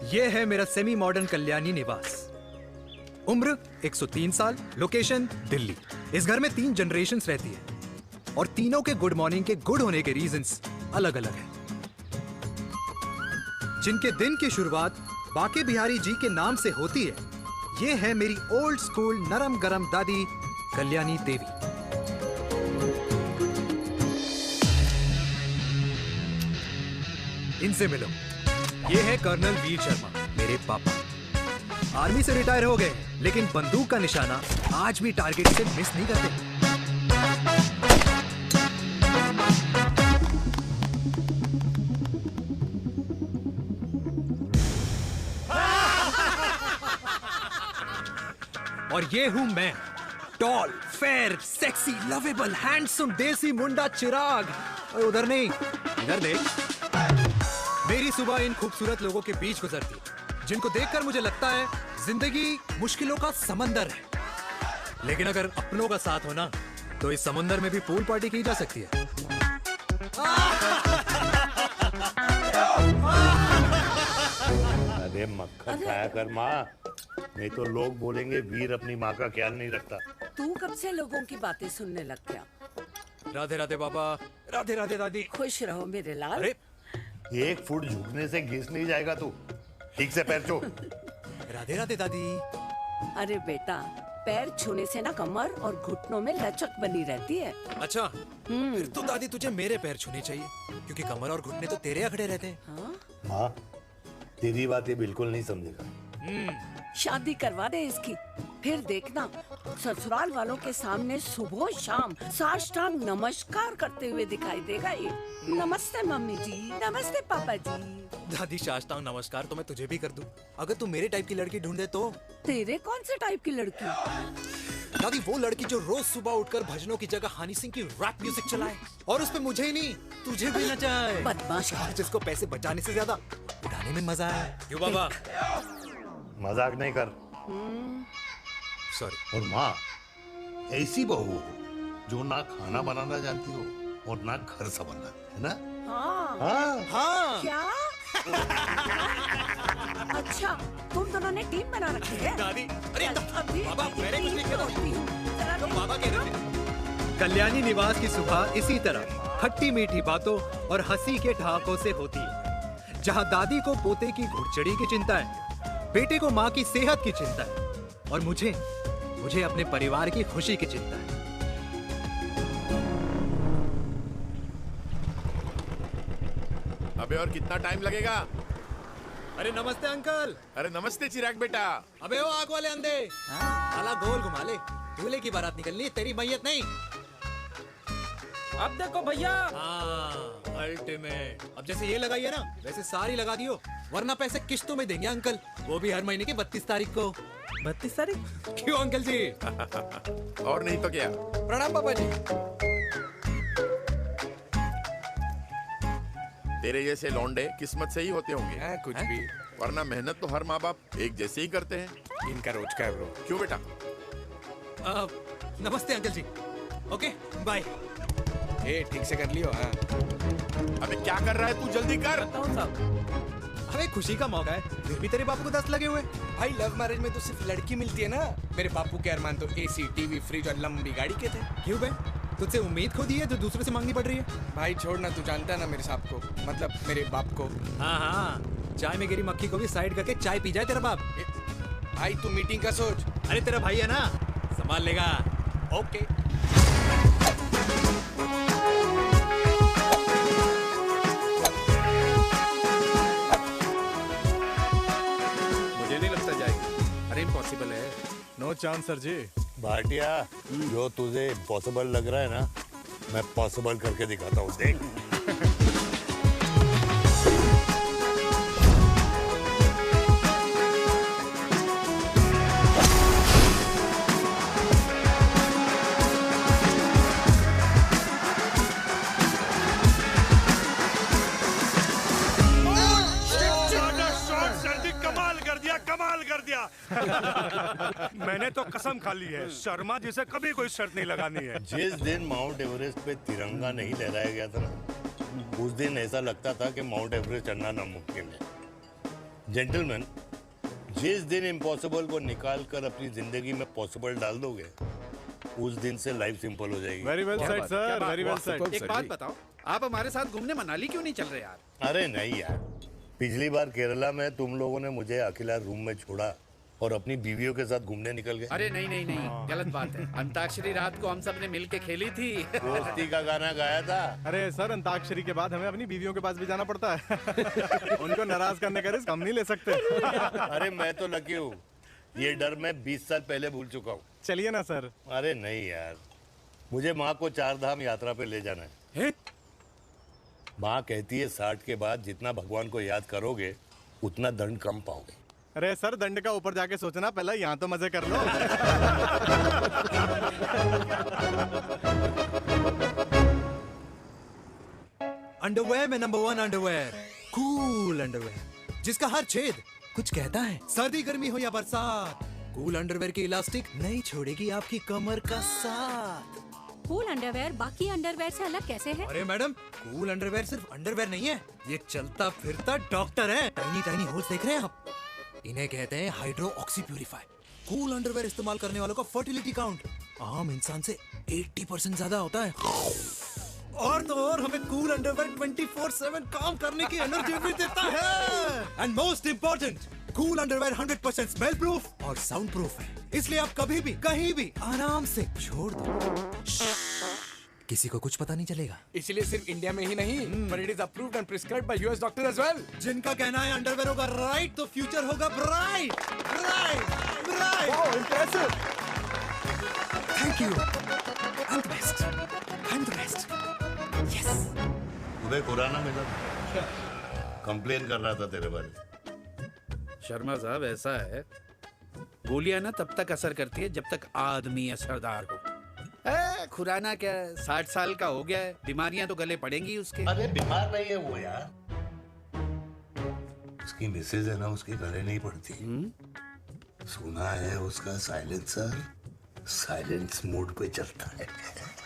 ये है मेरा सेमी मॉडर्न कल्याणी निवास। उम्र 103 साल, लोकेशन दिल्ली। इस घर में 3 जनरेशंस रहती है और तीनों के गुड मॉर्निंग के गुड होने के रीजंस अलग अलग हैं। जिनके दिन की शुरुआत बाके बिहारी जी के नाम से होती है, ये है मेरी ओल्ड स्कूल नरम गरम दादी कल्याणी देवी। इनसे मिलो, ये है कर्नल वीर शर्मा, मेरे पापा। आर्मी से रिटायर हो गए, लेकिन बंदूक का निशाना आज भी टारगेट से मिस नहीं करते। और ये हूं मैं, tall, fair, sexy, lovable, handsome desi मुंडा चिराग। और उधर नहीं, इधर देख। मेरी सुबह इन खूबसूरत लोगों के बीच गुजरती, जिनको देखकर मुझे लगता है जिंदगी मुश्किलों का समंदर है। लेकिन अगर अपनों का साथ हो ना, तो इस समंदर में भी पूल पार्टी की जा सकती है। अरे मक्खन खाया कर माँ, नहीं तो लोग बोलेंगे वीर अपनी माँ का ख्याल नहीं रखता। तू कब से लोगों की बातें सुनने लग गया? राधे राधे बाबा, राधे राधे दादी। खुश रहो मेरे लाल। अरे 1 फुट झुकने से घिस नहीं जाएगा तू, ठीक से पैर छू। राधे राधे दादी। अरे बेटा, पैर छूने से ना कमर और घुटनों में लचक बनी रहती है। अच्छा, फिर तो दादी तुझे मेरे पैर छूने चाहिए, क्योंकि कमर और घुटने तो तेरे अखड़े रहते हैं। हाँ? माँ, तेरी बात ये बिल्कुल नहीं समझेगा। शादी करवा दे इसकी, फिर देखना ससुराल वालों के सामने सुबह शाम साष्टांग नमस्कार करते हुए दिखाई देगा ये। नमस्ते मम्मी जी, नमस्ते पापा जी। दादी, साष्टांग नमस्कार तो मैं तुझे भी कर दूं, अगर तू मेरे टाइप की लड़की ढूंढे तो। तेरे कौन से टाइप की लड़की? दादी, वो लड़की जो रोज सुबह उठकर भजनों की जगह हनी सिंह की रैप म्यूजिक चलाए, और उसपे मुझे ही नहीं तुझे भी नचाए। बदमाश, जिसको पैसे बचाने से ज्यादा उड़ाने में मजा है। क्यों बाबा? मजाक नहीं कर। सॉरी। और माँ, ऐसी बहू हो जो ना खाना बनाना जानती हो और ना घर संभालना, है ना? हाँ। हाँ हाँ। क्या? अच्छा, तुम दोनों ने टीम बना रखी है? दादी, अरे अभी बाबा, मैंने कुछ नहीं किया। होती हूँ। जरा तो देख। बाबा कह रहे थे। कल्याणी निवास की सुबह इसी तरह खट्टी मीठी बातों और हंसी के ठहाकों से होती है, जहाँ दादी को पोते की घुड़चड़ी की चिंता है, बेटे को माँ की सेहत की चिंता है, और मुझे अपने परिवार की खुशी की चिंता है। अबे और कितना टाइम लगेगा? अरे नमस्ते अंकल। अरे नमस्ते चिराग बेटा। अबे वो आग वाले अंधे, साला गोल घुमा ले, दूल्हे की बारात निकलनी, तेरी मैयत नहीं। अब देखो भैया। हाँ, अल्टीमेट। अब जैसे ये लगाई है ना, वैसे सारी लगा दियो, वरना पैसे किश्तों में देंगे अंकल, वो भी हर महीने की 32 तारीख को। 32 तारीख? क्यों अंकल जी? और नहीं तो क्या। प्रणाम पापा जी। तेरे जैसे लौंडे किस्मत से ही होते होंगे। कुछ भी, वरना मेहनत तो हर माँ बाप एक जैसे ही करते हैं। इनका रोज का है ब्रो। क्यों बेटा? नमस्ते अंकल जी। Okay bye. ए ठीक से कर लियो। हाँ अबे क्या कर रहा है तू, जल्दी कर। बताओ साहब। अरे खुशी का मौका है, फिर भी तेरे बापू को 10 लगे हुए। भाई लव मैरिज में तो सिर्फ लड़की मिलती है ना। मेरे बापू के अरमान तो एसी, टीवी, फ्रिज और लंबी गाड़ी के थे। क्यों बे? तुझसे उम्मीद खो दी है जो दूसरों से मांगनी पड़ रही है? भाई छोड़ना, तू जानता है ना मेरे साहब को, मतलब मेरे बाप को। हाँ हाँ, चाय में गिरी मक्खी को भी साइड करके चाय पी जाए तेरा बाप। भाई तू मीटिंग का सोच। अरे तेरा भाई है ना, संभाल लेगा। ओके। मुझे नहीं लगता जाएगी। अरे इम्पॉसिबल है। नो चांस सर जी। भाटिया, जो तुझे इम्पॉसिबल लग रहा है ना, मैं पॉसिबल करके दिखाता हूँ, देख। मैंने तो कसम खा ली है, शर्मा जी से कभी कोई शर्त नहीं लगानी है। जिस दिन माउंट एवरेस्ट पे तिरंगा नहीं लहराया गया था ना, उस दिन ऐसा लगता था कि माउंट एवरेस्ट चढ़ना नामुमकिन है। जेंटलमैन, जिस दिन इम्पॉसिबल को निकाल कर अपनी जिंदगी में पॉसिबल डाल दोगे, उस दिन से लाइफ सिंपल हो जाएगी। Very well said sir, very well said. एक बात बताओ, आप हमारे साथ घूमने मनाली क्यों नहीं चल रहे यार? अरे नहीं यार, पिछली बार केरला में तुम लोगों ने मुझे अकेला रूम में छोड़ा और अपनी बीवियों के साथ घूमने निकल गए। अरे नहीं नहीं नहीं, गलत बात है। अंताक्षरी रात को हम सब ने मिल के खेली थी। दोस्ती का गाना गाया था। अरे सर, अंताक्षरी के बाद हमें अपनी बीवियों के पास भी जाना पड़ता है। उनको नाराज करने का रिस्क हम नहीं ले सकते। अरे मैं तो लकी हूँ, ये डर मैं 20 साल पहले भूल चुका हूँ। चलिए ना सर। अरे नहीं यार, मुझे माँ को 4 धाम यात्रा पे ले जाना है। माँ कहती है 60 के बाद जितना भगवान को याद करोगे उतना दंड कम पाओगे। अरे सर, दंड का ऊपर जाके सोचना, पहले यहाँ तो मजे कर लो। अंडरवेयर में नंबर 1 अंडरवेयर, कूल अंडरवेयर, जिसका हर छेद कुछ कहता है। सर्दी गर्मी हो या बरसात, कूल अंडरवेयर की इलास्टिक नहीं छोड़ेगी आपकी कमर का साथ। कूल अंडरवेयर बाकी अंडरवेयर से अलग कैसे है? अरे मैडम, कूल अंडरवेयर सिर्फ अंडरवेयर नहीं है, ये चलता फिरता डॉक्टर है। टाइनी टाइनी होल्स देख रहे हैं आप? इन्हें कहते हैं hydro oxy purifier. Cool underwear इस्तेमाल करने वालों का फर्टिलिटी काउंट आम इंसान से 80% ज्यादा होता है। और तो और हमें कूल अंडरवेयर 24/7 काम करने की एनर्जी भी देता है। And most important, cool underwear 100% smell proof और साउंड प्रूफ है, इसलिए आप कभी भी कहीं भी आराम से छोड़ दो, किसी को कुछ पता नहीं चलेगा। इसलिए सिर्फ इंडिया में ही नहीं, पर it is approved and prescribed by US doctor as well. जिनका कहना है अंडरवेयर होगा राइट तो फ्यूचर होगा bright. Bright bright. Oh impressive, thank you, I am the best, I am the best. Yes. Uday Khurana मिला, कंप्लेन कर रहा था तेरे बारे में। शर्मा साहब, ऐसा है, गोलियां ना तब तक असर करती है जब तक आदमी असरदार हो। खुराना क्या 60 साल का हो गया है, बीमारियां तो गले पड़ेंगी उसके। अरे बीमार नहीं है वो यार, उसकी मिसेज है ना, उसके गले नहीं पड़ती। सुना है उसका साइलेंसर साइलेंस मोड पे चलता है।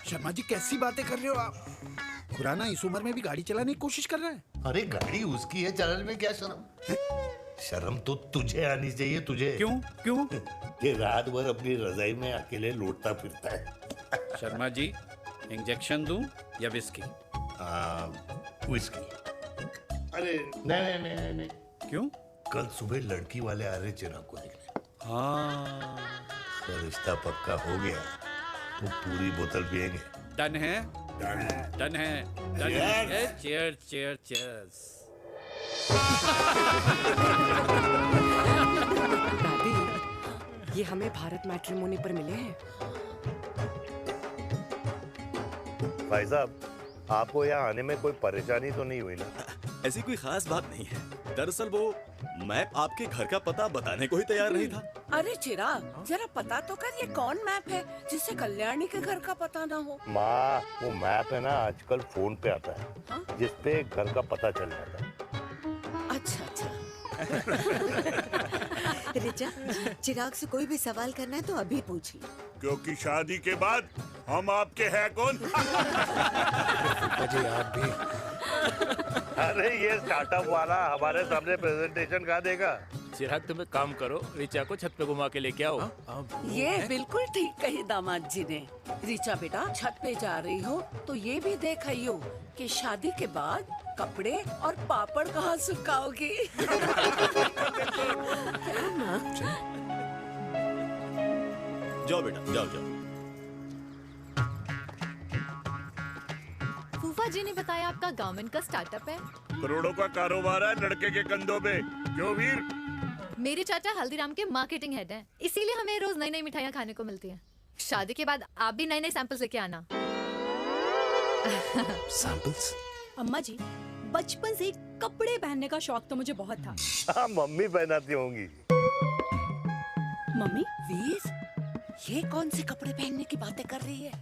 शर्मा जी, कैसी बातें कर रहे हो आप? खुराना इस उम्र में भी गाड़ी चलाने की कोशिश कर रहा है। अरे गाड़ी उसकी है, चलाने में क्या शर्म? शर्म तो तुझे आनी चाहिए। तुझे क्यों क्यों? ये रात भर अपनी रजाई में अकेले लौटता फिरता है। शर्मा जी, इंजेक्शन दूं या विस्की? विस्की। अरे नहीं नहीं नहीं नहीं। क्यों? कल सुबह लड़की वाले आ रहे चिराग को देखने। हाँ, तो रिश्ता पक्का हो गया तो पूरी बोतल पिएंगे। डन है, डन है, डन है। Cheer cheer cheers. दादी, ये हमें भारत मैट्रिमोनी पर मिले हैं। भाई साहब, आपको यहाँ आने में कोई परेशानी तो नहीं हुई ना? ऐसी कोई खास बात नहीं है। दरअसल वो मैप आपके घर का पता बताने को ही तैयार नहीं था। अरे चिराग, जरा पता तो कर, ये कौन मैप है जिससे कल्याणी के घर का पता ना हो? माँ, वो मैप है ना आजकल फोन पे आता है, जिसपे घर का पता चल जाता है। अच्छा अच्छा। रिचा, चिराग से कोई भी सवाल करना है तो अभी पूछिए, क्योंकि शादी के बाद हम आपके हैं कौन? अजय आप भी। अरे ये स्टार्टअप वाला हमारे सामने प्रेजेंटेशन कहाँ देगा? चिराग, तुम एक काम करो, रिचा को छत पे घुमा के लेके आओ। ये बिल्कुल ठीक कही दामाद जी ने। रिचा बेटा, छत पे जा रही हो तो ये भी देख आइयो कि शादी के बाद कपड़े और पापड़ कहाँ सुखाओगी। जाओ बेटा, जाओ जाओ। फूफा जी ने बताया आपका गवर्नमेंट का स्टार्टअप है। करोड़ों का कारोबार है लड़के के कंधों पे। क्यों वीर? मेरे चाचा हल्दीराम के मार्केटिंग हेड हैं, इसीलिए हमें रोज नई नई मिठाइयाँ खाने को मिलती हैं। शादी के बाद आप भी नए नए सैंपल्स लेके आना। सैंपल्स? अम्मा जी, बचपन से कपड़े पहनने का शौक तो मुझे बहुत था। हाँ, मम्मी पहनाती होंगी। मम्मी? वीर, ये कौन से कपड़े पहनने की बातें कर रही है?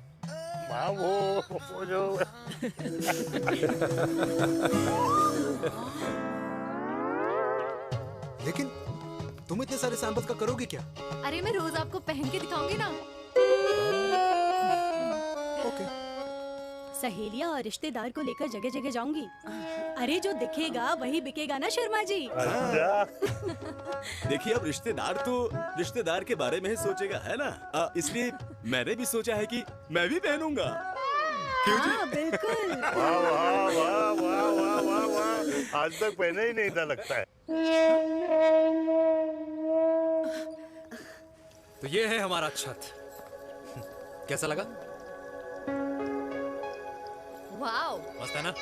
माँ, वो जो लेकिन तुम इतने सारे सैंपल्स का करोगे क्या? अरे मैं रोज आपको पहन के दिखाऊंगी ना। ओके, सहेलियां और रिश्तेदार को लेकर जगह जगह जाऊंगी। अरे जो दिखेगा वही बिकेगा ना शर्मा जी। देखिए अब रिश्तेदार तो रिश्तेदार के बारे में ही सोचेगा, है ना? इसलिए मैंने भी सोचा है कि मैं भी पहनूंगा। क्यों जी? हाँ बिल्कुल। वाह वाह वाह वाह वाह वाह वाह, आज तक पहने ही नहीं था लगता है। तो ये है हमारा छत। कैसा लगा? वाओ, मस्त है ना?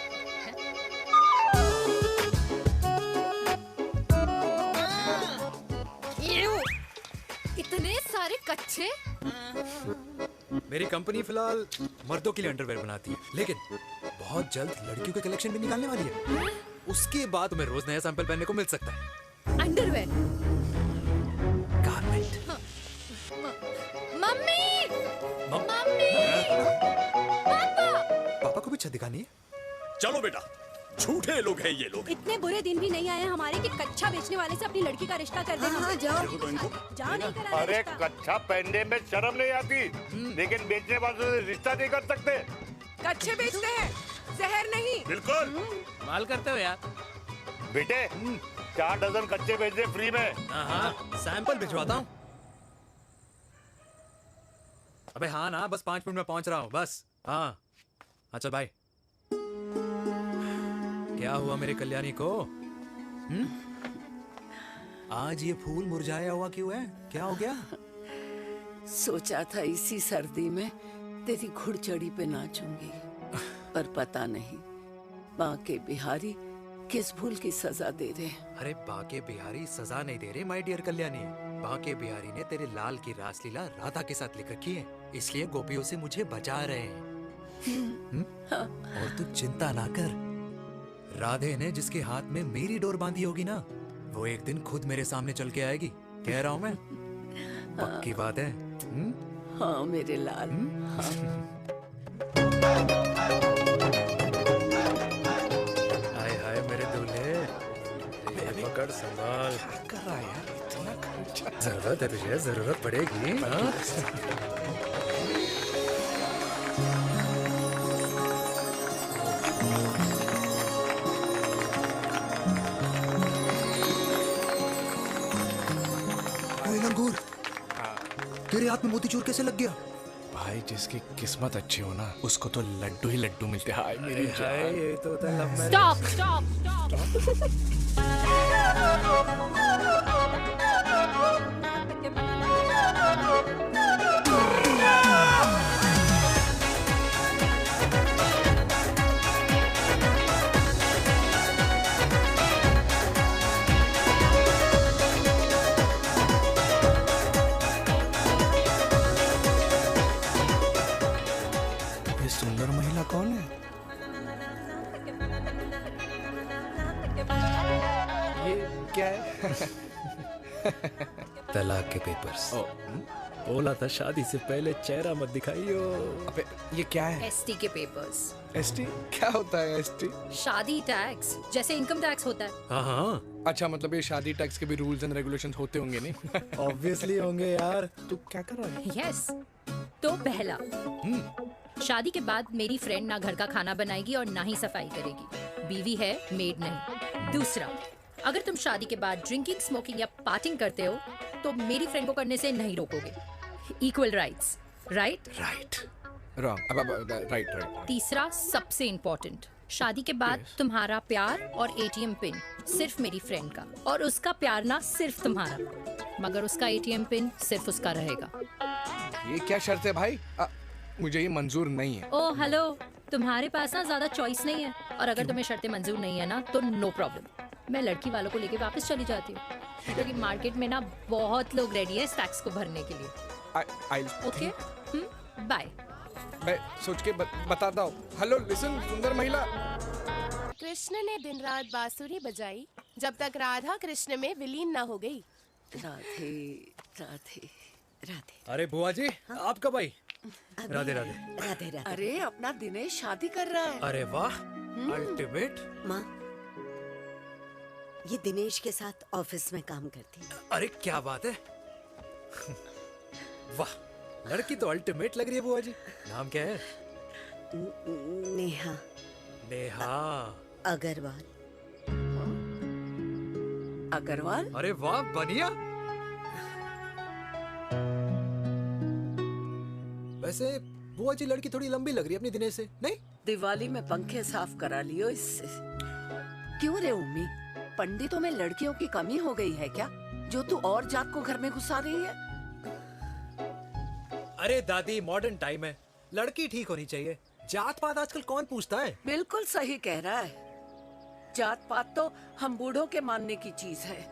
इतने सारे कच्चे। मेरी कंपनी फिलहाल मर्दों के लिए अंडरवेयर बनाती है, लेकिन बहुत जल्द लड़कियों के कलेक्शन भी निकालने वाली है। उसके बाद तुम्हें रोज नया सैंपल पहनने को मिल सकता है। अंडरवेयर। गारमेंट। मम्मी, मम्मी, पापा को भी छत दिखानी है। चलो बेटा, झूठे लोग हैं ये लोग। इतने बुरे दिन भी नहीं आए हमारे कि कच्चा बेचने वाले से अपनी लड़की का रिश्ता कर देना। हाँ, जाओ। देखो तो इनको। जाओ नहीं करा अरे रिश्ता। कच्चा पहनने में शर्म नहीं आती, लेकिन बेचने वालों से रिश्ता नहीं कर सकते। कच्चे बेचते हैं, जहर नहीं। बिल्कुल। माल करते हो यार। बेटे 4 डजन कच्चे बेच दे फ्री में। हाँ, सैंपल भिजवाता हूँ। अबे हाँ ना, बस 5 मिनट में पहुंच रहा हूँ बस। हाँ, अच्छा बाय। क्या हुआ मेरे कल्याणी को? आज ये फूल मुरझाया हुआ क्यों है? क्या हो गया? सोचा था इसी सर्दी में तेरी घुड़चड़ी पे नाचूंगी, पर पता नहीं बाके बिहारी किस भूल की सजा दे रहे। अरे बाके बिहारी सजा नहीं दे रहे माय डियर कल्याणी। बाके बिहारी ने तेरे लाल की रासलीला राधा के साथ लिख रखी है, इसलिए गोपियों से मुझे बचा रहे हैं। और तू चिंता ना कर, राधे ने जिसके हाथ में मेरी डोर बांधी होगी ना, वो एक दिन खुद मेरे सामने चल के आएगी। कह रहा हूँ मैं, पक्की बात है। हाँ मेरे लाल। हाय हाय मेरे दूल्हे, पकड़ संभाल। क्या कर रहा है यार, इतना खर्चा। जरूरत है तुझे, जरूरत पड़ेगी। हाँ? लंगूर, तेरे हाथ में मोतीचूर कैसे लग गया? भाई जिसकी किस्मत अच्छी हो ना, उसको तो लड्डू ही लड्डू मिलते हैं। हाय मेरी हाय, जान। ये तो था love marriage. Stop stop stop. ये सुंदर महिला कौन है? ये क्या है? तलाक के पेपर्स। बोला था शादी से पहले चेहरा मत दिखाइयो। अबे ये क्या है? एसटी के पेपर्स। एसटी क्या होता है? एसटी शादी टैक्स, जैसे इनकम टैक्स होता है। हाँ हाँ, अच्छा, मतलब ये शादी टैक्स के भी रूल्स एंड रेगुलेशंस होते होंगे नहीं? ऑब्वियसली होंगे यार। तू क्या कर रहा है? यस। तो पहला, शादी के बाद मेरी फ्रेंड ना घर का खाना बनाएगी और ना ही सफाई करेगी, बीवी है, मेड नहीं। दूसरा, अगर तुम शादी के बाद ड्रिंकिंग, स्मोकिंग या पार्टिंग करते हो तो मेरी फ्रेंड को करने से नहीं रोकोगे। Equal rights, right? Right. Wrong. अब राइट राइट। तीसरा, सबसे इम्पोर्टेंट, शादी के बाद तुम्हारा प्यार और एटीएम पिन सिर्फ मेरी फ्रेंड का, और उसका प्यार ना सिर्फ तुम्हारा, मगर उसका एटीएम पिन सिर्फ उसका रहेगा। ये क्या शर्त है भाई? मुझे ये मंजूर नहीं है। ओ हेलो, तुम्हारे पास ना ज्यादा चॉइस नहीं है, और अगर तुम्हें शर्तें मंजूर नहीं है ना तो नो प्रॉब्लम, मैं लड़की वालों को लेके वापस चली जाती हूँ, क्योंकि मार्केट में ना बहुत लोग रेडी है इस टैक्स को भरने के लिए। Okay, bye. मैं सोच के बताता हूँ। हेलो लिसन सुंदर महिला। कृष्ण ने दिन रात बांसुरी बजाई जब तक राधा कृष्ण में विलीन न हो गई। राधे राधे राधे। अरे बुआ जी, आप कब आई? राधे राधे। राधे राधे। अरे अपना दिनेश शादी कर रहा है। अरे वाह, अल्टीमेट। माँ, ये दिनेश के साथ ऑफिस में काम करती है। अरे क्या बात है। वाह, लड़की तो अल्टीमेट लग रही है बुआ जी। नाम क्या है? नेहा नेहा अग्रवाल। अग्रवाल? अरे वाह, बनिया। वैसे बुआ जी लड़की थोड़ी लंबी लग रही है अपनी दिनेश से, नहीं? दिवाली में पंखे साफ करा लियो इससे। क्यों रे उम्मी, पंडितों में लड़कियों की कमी हो गई है क्या, जो तू और जात को घर में घुसा रही है? अरे दादी, मॉडर्न टाइम है, लड़की ठीक होनी चाहिए। जात पात आजकल कौन पूछता है? बिल्कुल सही कह रहा है। जात पात तो हम बूढ़ों के मानने की चीज है,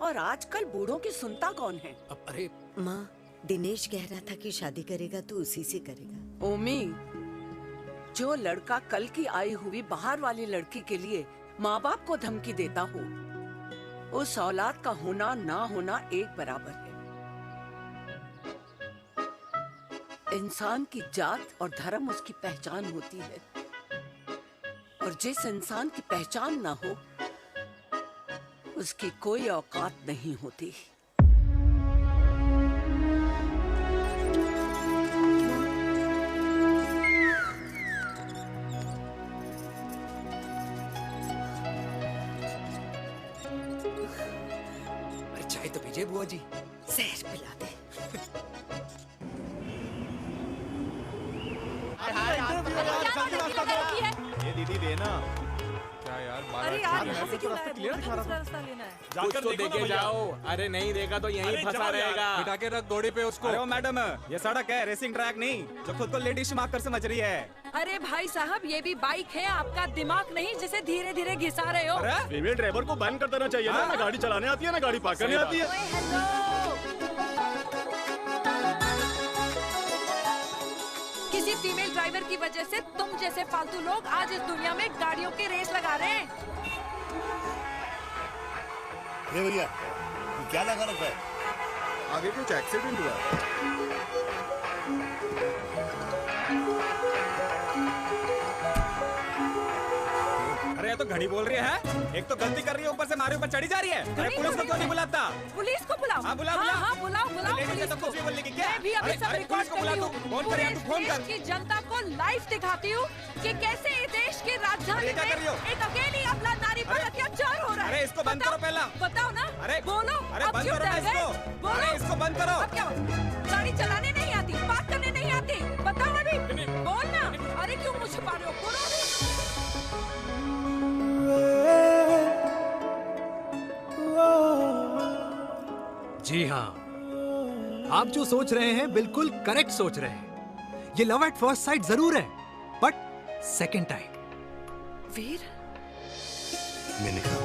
और आजकल बूढ़ों की सुनता कौन है? अरे माँ, दिनेश कह रहा था कि शादी करेगा तो उसी से करेगा। ओमी, जो लड़का कल की आई हुई बाहर वाली लड़की के लिए माँ बाप को धमकी देता हो, उस औलाद का होना ना होना एक बराबर है। इंसान की जात और धर्म उसकी पहचान होती है, और जिस इंसान की पहचान ना हो उसकी कोई औकात नहीं होती। अरे चाय तो पीजिए बुआ जी। जहर पिला दे। ये दीदी देना। क्या यार, अरे यार, यहाँ से क्यों लाए? क्लियर दिखा रहा था। रास्ता लेना है। कुछ तो देके जाओ। अरे नहीं देगा तो यहीं फंसा रहेगा। बिठा के रख घोड़ी पे उसको। अरे मैडम, ये सड़क है, रेसिंग ट्रैक नहीं जो खुद को लेडी मार्क कर समझ रही है। अरे भाई साहब, ये भी बाइक है, आपका दिमाग नहीं जिसे धीरे धीरे घिसा रहे हो। फीमेल ड्राइवर को बैन कर देना चाहिए ना गाड़ी चलाने आती है ना गाड़ी पार्क करने आती है। किसी फीमेल ड्राइवर की वजह से तुम जैसे फालतू लोग आज इस दुनिया में गाड़ियों की रेस लगा रहे हैं। ये भैया, ये क्या लगा रखा है? आगे कुछ एक्सीडेंट हुआ। अरे ये तो घड़ी बोल रही है, एक तो गलती कर रही है, ऊपर से हमारे ऊपर चढ़ी जा रही है। अरे पुलिस को क्यों नहीं बुलाता? पुलिस को बुलाओ। हाँ बुलाओ, हाँ बुलाओ बुलाओ लेडीज है तो कुछ भी बोलने की क्या? मैं भी अभी सब रिकॉर्ड कर रही हूँ। फोन कर यार, तू फोन कर। की जनता को लाइव दिखाती हूँ कि कैसे इस देश की राजधानी अरे क्या कर रही हो? में एक अकेली अबला नारी पर अत्याचार हो रहा है। अरे इसको बंद करो पहला। बताओ ना। अरे बोलो। अरे अब बंद क्यों करो डर ना गए? इसको। बोलो। अरे इसको बंद करो। अब क्या गाड़ी चलाने नहीं आती, बात करने नहीं आती, बताओ अभी। बोल ना। अरे क्यों मुझे छुपा रहे हो? बोलो अभी। जी हाँ, आप जो सोच रहे हैं बिल्कुल करेक्ट सोच रहे हैं। ये लव एट फर्स्ट साइट जरूर है, बट सेकंड टाइम। वीर, मैंने कहा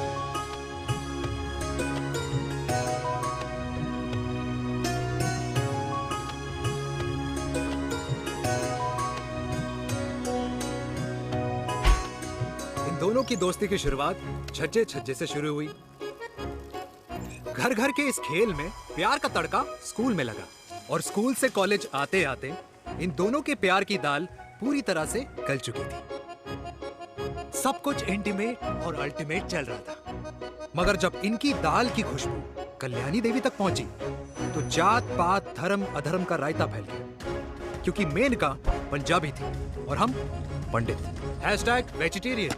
इन दोनों की दोस्ती की शुरुआत छज्जे छज्जे से शुरू हुई। घर घर के इस खेल में प्यार का तड़का स्कूल में लगा, और स्कूल से कॉलेज आते आते इन दोनों के प्यार की दाल पूरी तरह से गल चुकी थी। सब कुछ इंटीमेट और अल्टीमेट चल रहा था, मगर जब इनकी दाल की खुशबू कल्याणी देवी तक पहुंची तो जात पात धर्म अधर्म का रायता फैल गया, क्योंकि मेनका पंजाबी थी और हम पंडित। #वेजिटेरियन।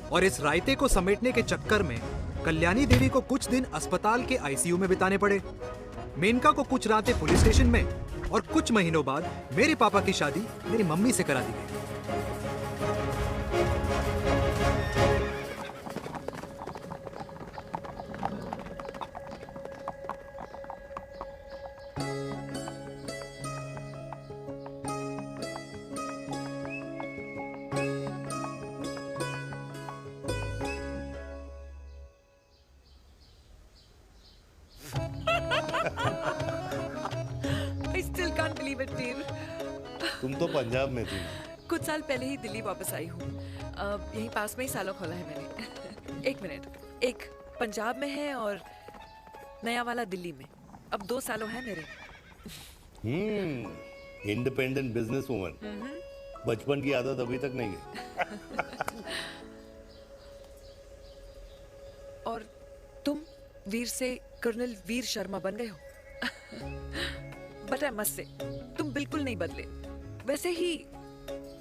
और इस रायते को समेटने के चक्कर में कल्याणी देवी को कुछ दिन अस्पताल के आईसीयू में बिताने पड़े, मेनका को कुछ रातें पुलिस स्टेशन में, और कुछ महीनों बाद मेरे पापा की शादी मेरी मम्मी से करा दी गई। I still can't believe it, वीर। तुम तो पंजाब में थी। कुछ साल पहले ही दिल्ली वापस आई हूँ। यहीं पास में ही सालों खोला है मैंने। एक मिनट, एक पंजाब में है और नया वाला दिल्ली में। अब 2 सालों है मेरे। Independent business woman. बचपन की आदत अभी तक नहीं है। और तुम वीर से कर्नल वीर शर्मा बन गए हो। बट आई मस्ट से, तुम बिल्कुल नहीं बदले। वैसे ही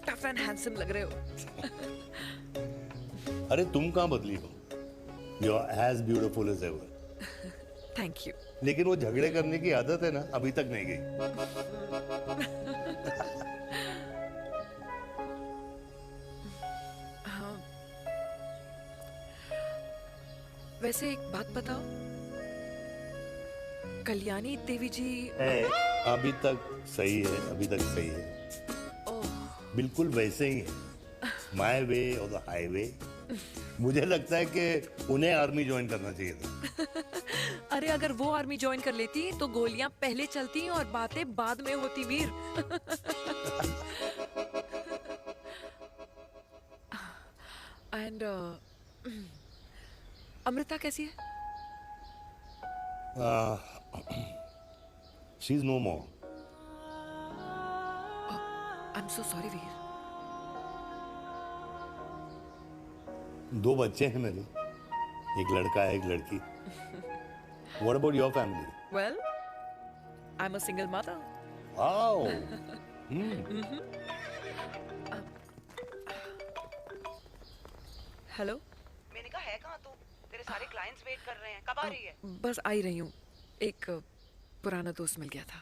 टफ एंड हैंडसम लग रहे हो। अरे तुम कहाँ बदली हो? You are as beautiful as ever. Thank you. लेकिन वो झगड़े करने की आदत है ना, अभी तक नहीं गई। हाँ। वैसे एक बात बताओ, कल्याणी देवी जी अभी तक सही है, अभी तक सही है, बिल्कुल वैसे ही है, माय वे और द हाईवे। मुझे लगता है कि उन्हें आर्मी ज्वाइन करना चाहिए था। अरे अगर वो आर्मी ज्वाइन कर लेती तो गोलियां पहले चलती और बातें बाद में होती वीर। एंड अमृता कैसी है? She is no more. I am so sorry Veer. 2 बच्चे हैं मेरे, एक लड़का है, एक लड़की। What about your family? Well, I'm a single mother. Wow. Hello. मैंने कहा है कहाँ तू? तेरे सारे क्लाइंट्स वेट कर रहे हैं, कब आ रही है? बस आ ही रही हूँ, एक पुराना दोस्त मिल गया था।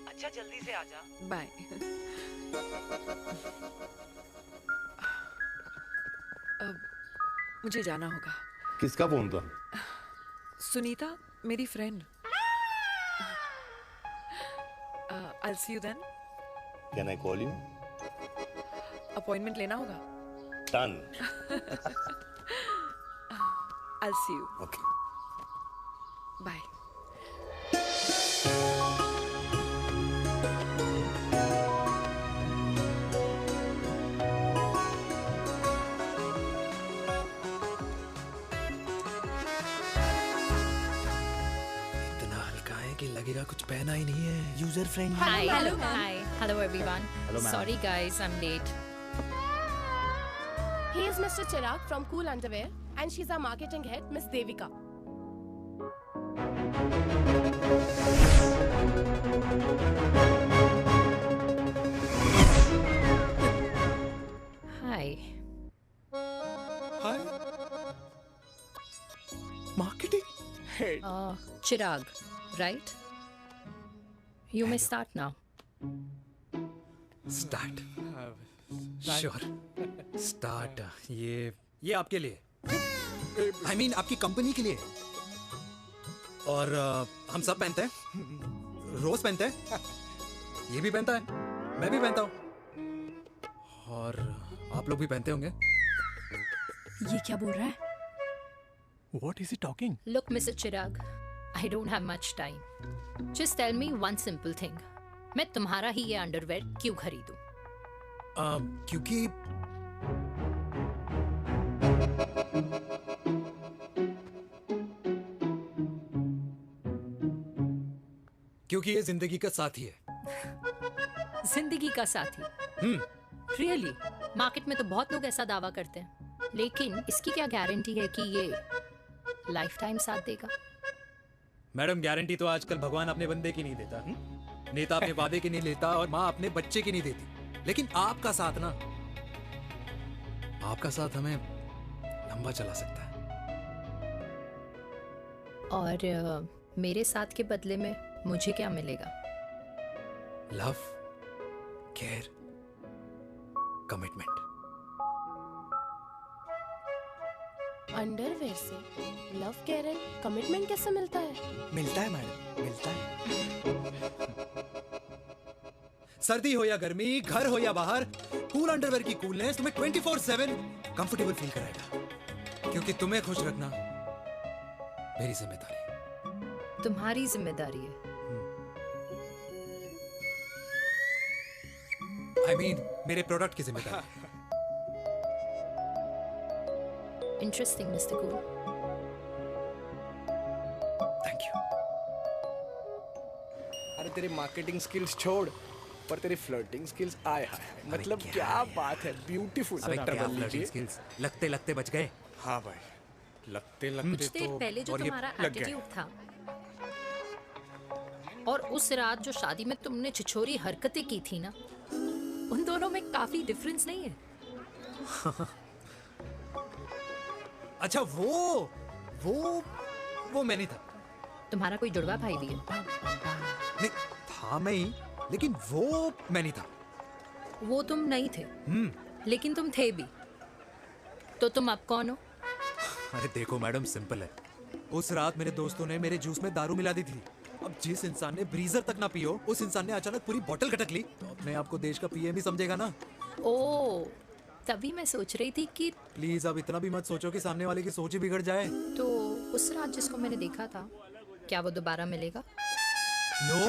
अच्छा जल्दी से आ जा। बाय। अब मुझे जाना होगा। किसका फोन था? सुनीता, मेरी friend. I'll see you then. Can I call you? Appointment लेना होगा। Done. I'll see you. Okay. Bye. लगेगा कुछ पहना ही नहीं है। User friendly. Hello everyone. Hello, ma'am. Sorry guys, I'm late. He is Mr. Chirag from Cool Underwear and she's our marketing head, Miss Devika. Hi. Hi. Marketing head. Chirag, right? You may start now. Start. Sure. Start. ये आपके लिए, I mean आपकी company के लिए। और हम सब पहनते हैं, रोज पहनते हैं, ये भी पहनता है, मैं भी पहनता हूँ, और आप लोग भी पहनते होंगे। ये क्या बोल रहा है? What is he talking? Look, Mr. Chirag, I don't have much time. Just tell me one simple thing. मैं तुम्हारा ही ये अंडरवेयर क्यों खरीदूं? क्योंकि ये जिंदगी का साथी है। जिंदगी का साथी? Really? मार्केट में तो बहुत लोग ऐसा दावा करते हैं, लेकिन इसकी क्या गारंटी है कि ये लाइफ टाइम साथ देगा? मैडम, गारंटी तो आजकल भगवान अपने बंदे की नहीं देता, नेता अपने वादे की नहीं लेता, और माँ अपने बच्चे की नहीं देती, लेकिन आपका साथ ना, आपका साथ हमें लंबा चला सकता है। और मेरे साथ के बदले में मुझे क्या मिलेगा? Love, care, commitment. अंडरवेयर से लव, केयर एंड कमिटमेंट कैसे मिलता है? मिलता है मैडम, मिलता है। सर्दी हो या गर्मी, घर हो या बाहर, कूल अंडरवेयर की कूलनेस तुम्हें 24/7 कंफर्टेबल फील कराएगा, क्योंकि तुम्हें खुश रखना मेरी जिम्मेदारी है। तुम्हारी जिम्मेदारी है? I mean, मेरे प्रोडक्ट की जिम्मेदारी है। Interesting, Mr. Cool. Thank you. अरे तेरी मार्केटिंग स्किल्स छोड़, पर तेरी फ्लर्टिंग स्किल्स आए हाय, मतलब क्या बात है, ब्यूटीफुल। स्किल्स लगते लगते बच गए। हाँ भाई, लगते लगते कुछ देर पहले जो तुम्हारा एटीट्यूड था, और उस रात जो शादी में तुमने छिछोरी हरकतें की थी ना, उन दोनों में काफी डिफरेंस नहीं है? अच्छा वो मैं नहीं था। तुम्हारा कोई जुड़वा भाई भी है? नहीं था मैं ही, लेकिन वो मैं नहीं था। वो तुम नहीं थे, लेकिन तुम थे भी। तो तुम अब कौन हो? अरे देखो मैडम, सिंपल है। उस रात मेरे दोस्तों ने मेरे जूस में दारू मिला दी थी। अब जिस इंसान ने ब्रीजर तक ना पियो, उस इंसान ने अचानक पूरी बोतल खटक ली, तो अपने आप को देश का पीएम ही समझेगा ना। ओ, तभी मैं सोच रही थी कि प्लीज अब इतना भी मत सोचो कि सामने वाले की सोच ही बिगड़ जाए। तो उस रात जिसको मैंने देखा था, क्या वो दोबारा मिलेगा? नो।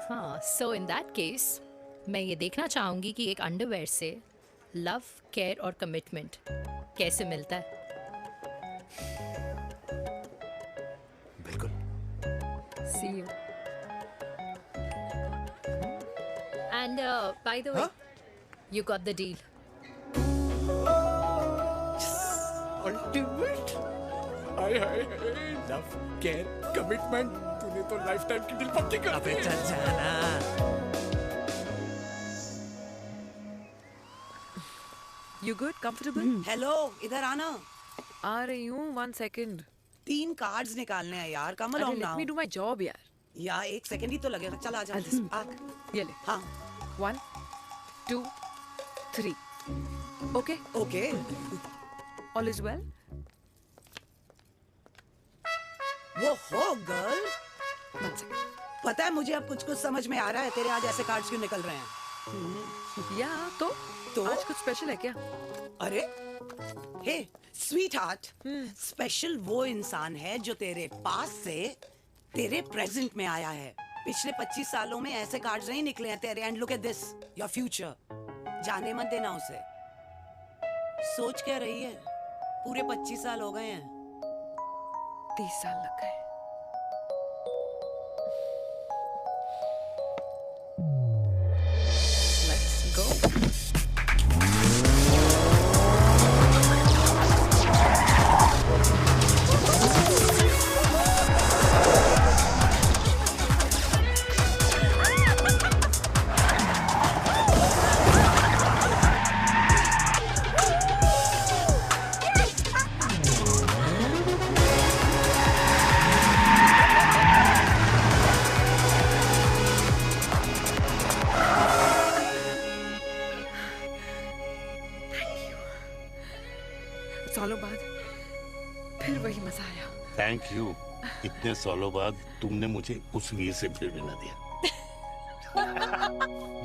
हाँ, सो इन दैट केस मैं ये देखना चाहूंगी कि एक अंडरवेयर से लव, केयर और कमिटमेंट कैसे मिलता है। बिल्कुल। See you. And by the way, you got the deal. Ultimate. Hi hi hi, love, care, commitment, तूने तो लाइफ टाइम की डील पक्की कर दी है। You good? Comfortable? हेलो, इधर आना। आ रही हूँ, 1 second. 3 कार्ड्स निकालने हैं यार, कमल अरे on let me do my job यार. यार 1 सेकंड ही तो लगेगा। चल आ जा। आ। ये ले. हाँ। 1, 2, 3. Okay? Okay. All is well? वो हो गर्ल। 1 second. पता है मुझे अब कुछ समझ में आ रहा है, तेरे आज ऐसे कार्ड्स क्यों निकल रहे हैं। या तो आज कुछ स्पेशल है क्या? अरे हे स्वीट हार्ट, स्पेशल वो इंसान है जो तेरे पास से तेरे प्रेजेंट में आया है। पिछले 25 सालों में ऐसे कार्ड्स नहीं निकले हैं तेरे। And look at this, your future. जाने मत देना उसे। सोच क्या रही है, पूरे 25 साल हो गए हैं। 30 साल लग गए। Let's go. सालों बाद फिर वही मजा आया। Thank you. इतने सालों बाद तुमने मुझे उस वीर से फिर मिला दिया।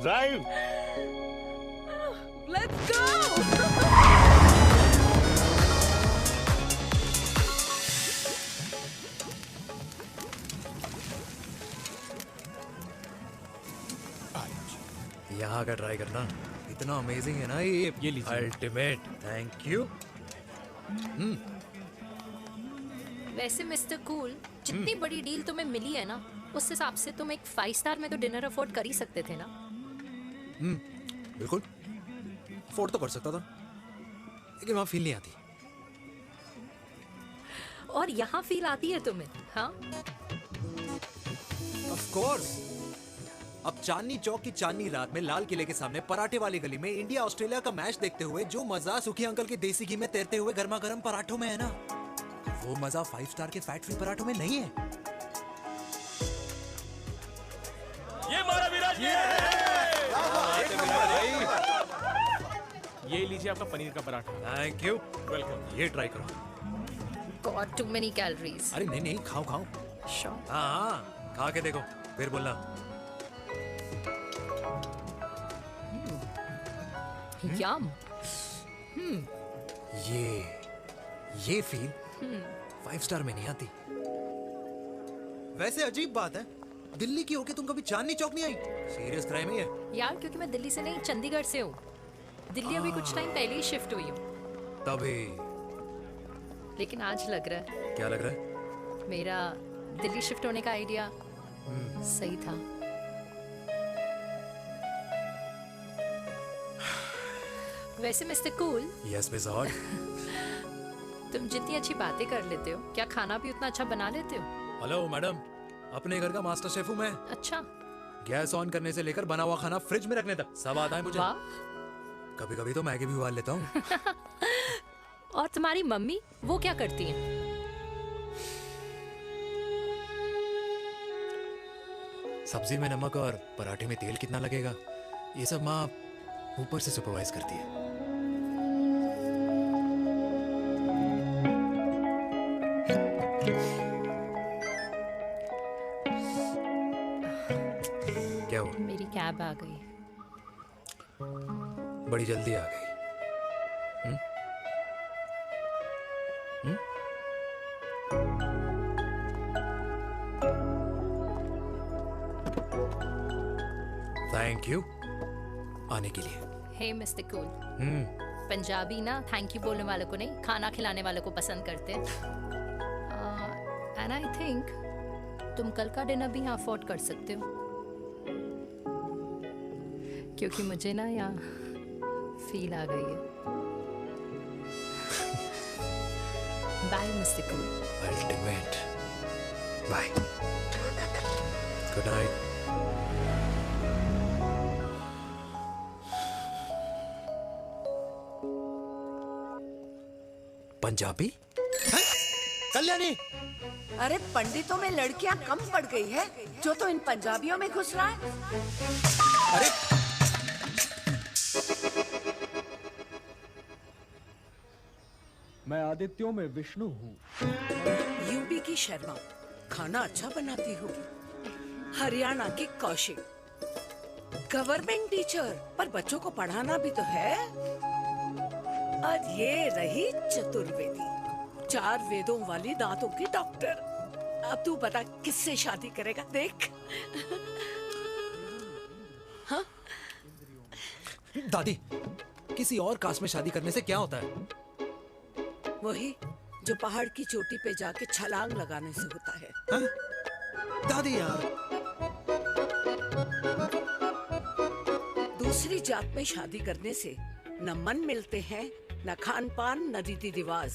ड्राइव। Let's go. यहाँ का ट्राई करना, इतना अमेजिंग है ना ये लीजिए। अल्टीमेट। Thank you. वैसे मिस्टर कूल, जितनी बड़ी डील तुम्हें मिली है ना, उस हिसाब से तुम एक 5 स्टार में तो डिनर अफोर्ड कर ही सकते थे ना। बिल्कुल अफोर्ड तो कर सकता था, लेकिन वहां फील नहीं आती। और यहाँ फील आती है तुम्हें? हाँ, ऑफ कोर्स। अब चांदनी चौक की चांदनी रात में लाल किले के सामने पराठे वाली गली में इंडिया ऑस्ट्रेलिया का मैच देखते हुए जो मजा सुखी अंकल के देसी घी में तैरते हुए गर्मा गर्म पराठों में है ना, वो मजा 5 स्टार के फैट फ्री पराठों में नहीं है। ये मारा विराज। ये लीजिए आपका पनीर का पराठा। Thank you. वेलकम। ये ट्राई करो। God too many calories. अरे नहीं नहीं, खाओ खाओ। श्योर। हाँ, खा के देखो फिर बोलना। यम। ये फील 5 स्टार में नहीं आती। वैसे अजीब बात है, दिल्ली की होके तुम कभी चांदनी चौक नहीं आई? सीरियस क्राइम है ये। यार क्योंकि मैं दिल्ली से नहीं, चंडीगढ़ से हूँ। दिल्ली अभी कुछ टाइम पहले ही शिफ्ट हुई हूँ। तभी। लेकिन आज लग रहा है। क्या लग रहा है? मेरा दिल्ली शिफ्ट होने का आइडिया सही था। वैसे mister cool. Yes miss hot. तुम जितनी अच्छी बातें कर लेते हो, क्या खाना भी उतना अच्छा बना लेते हो? हेलो मैडम, अपने घर का मास्टर शेफ हूँ मैं। अच्छा। गैस ऑन करने से लेकर बना हुआ खाना फ्रिज में रखने तक सब आता है मुझे। वाह। कभी कभी तो मैगी भी उबाल लेता हूँ। और तुम्हारी मम्मी वो क्या करती हैं? सब्जी में नमक और पराठे में तेल कितना लगेगा, ये सब माँ ऊपर से सुपरवाइज करती है। क्या हुआ? मेरी कैब आ गई। बड़ी जल्दी आ गई। थैंक यू आने के लिए। हे मिस्टर कूल, पंजाबी ना थैंक यू बोलने वालों को नहीं, खाना खिलाने वालों को पसंद करते हैं। एंड आई थिंक तुम कल का डिनर भी यहाँ अफोर्ड कर सकते हो, क्योंकि मुझे ना यहाँ फील आ गई है। Bye mister cool. Ultimate. Bye. Good night. Punjabi? Kalyani, अरे पंडितों में लड़कियां कम पड़ गई है जो तो इन पंजाबियों में घुस रहा है। अरे मैं आदित्यों में विष्णु हूँ। यूपी की शर्मा, खाना अच्छा बनाती हो। हरियाणा की कौशिक, गवर्नमेंट टीचर, पर बच्चों को पढ़ाना भी तो है। और ये रही चतुर्वेदी, 4 वेदों वाली दांतों की डॉक्टर। अब तू बता किससे शादी करेगा? देख। हाँ? दादी, किसी और कास्ट में शादी करने से क्या होता है? वही जो पहाड़ की चोटी पे जाके छलांग लगाने से होता है। हाँ? दादी यार, दूसरी जात में शादी करने से न मन मिलते हैं, न खान पान, न रीति रिवाज।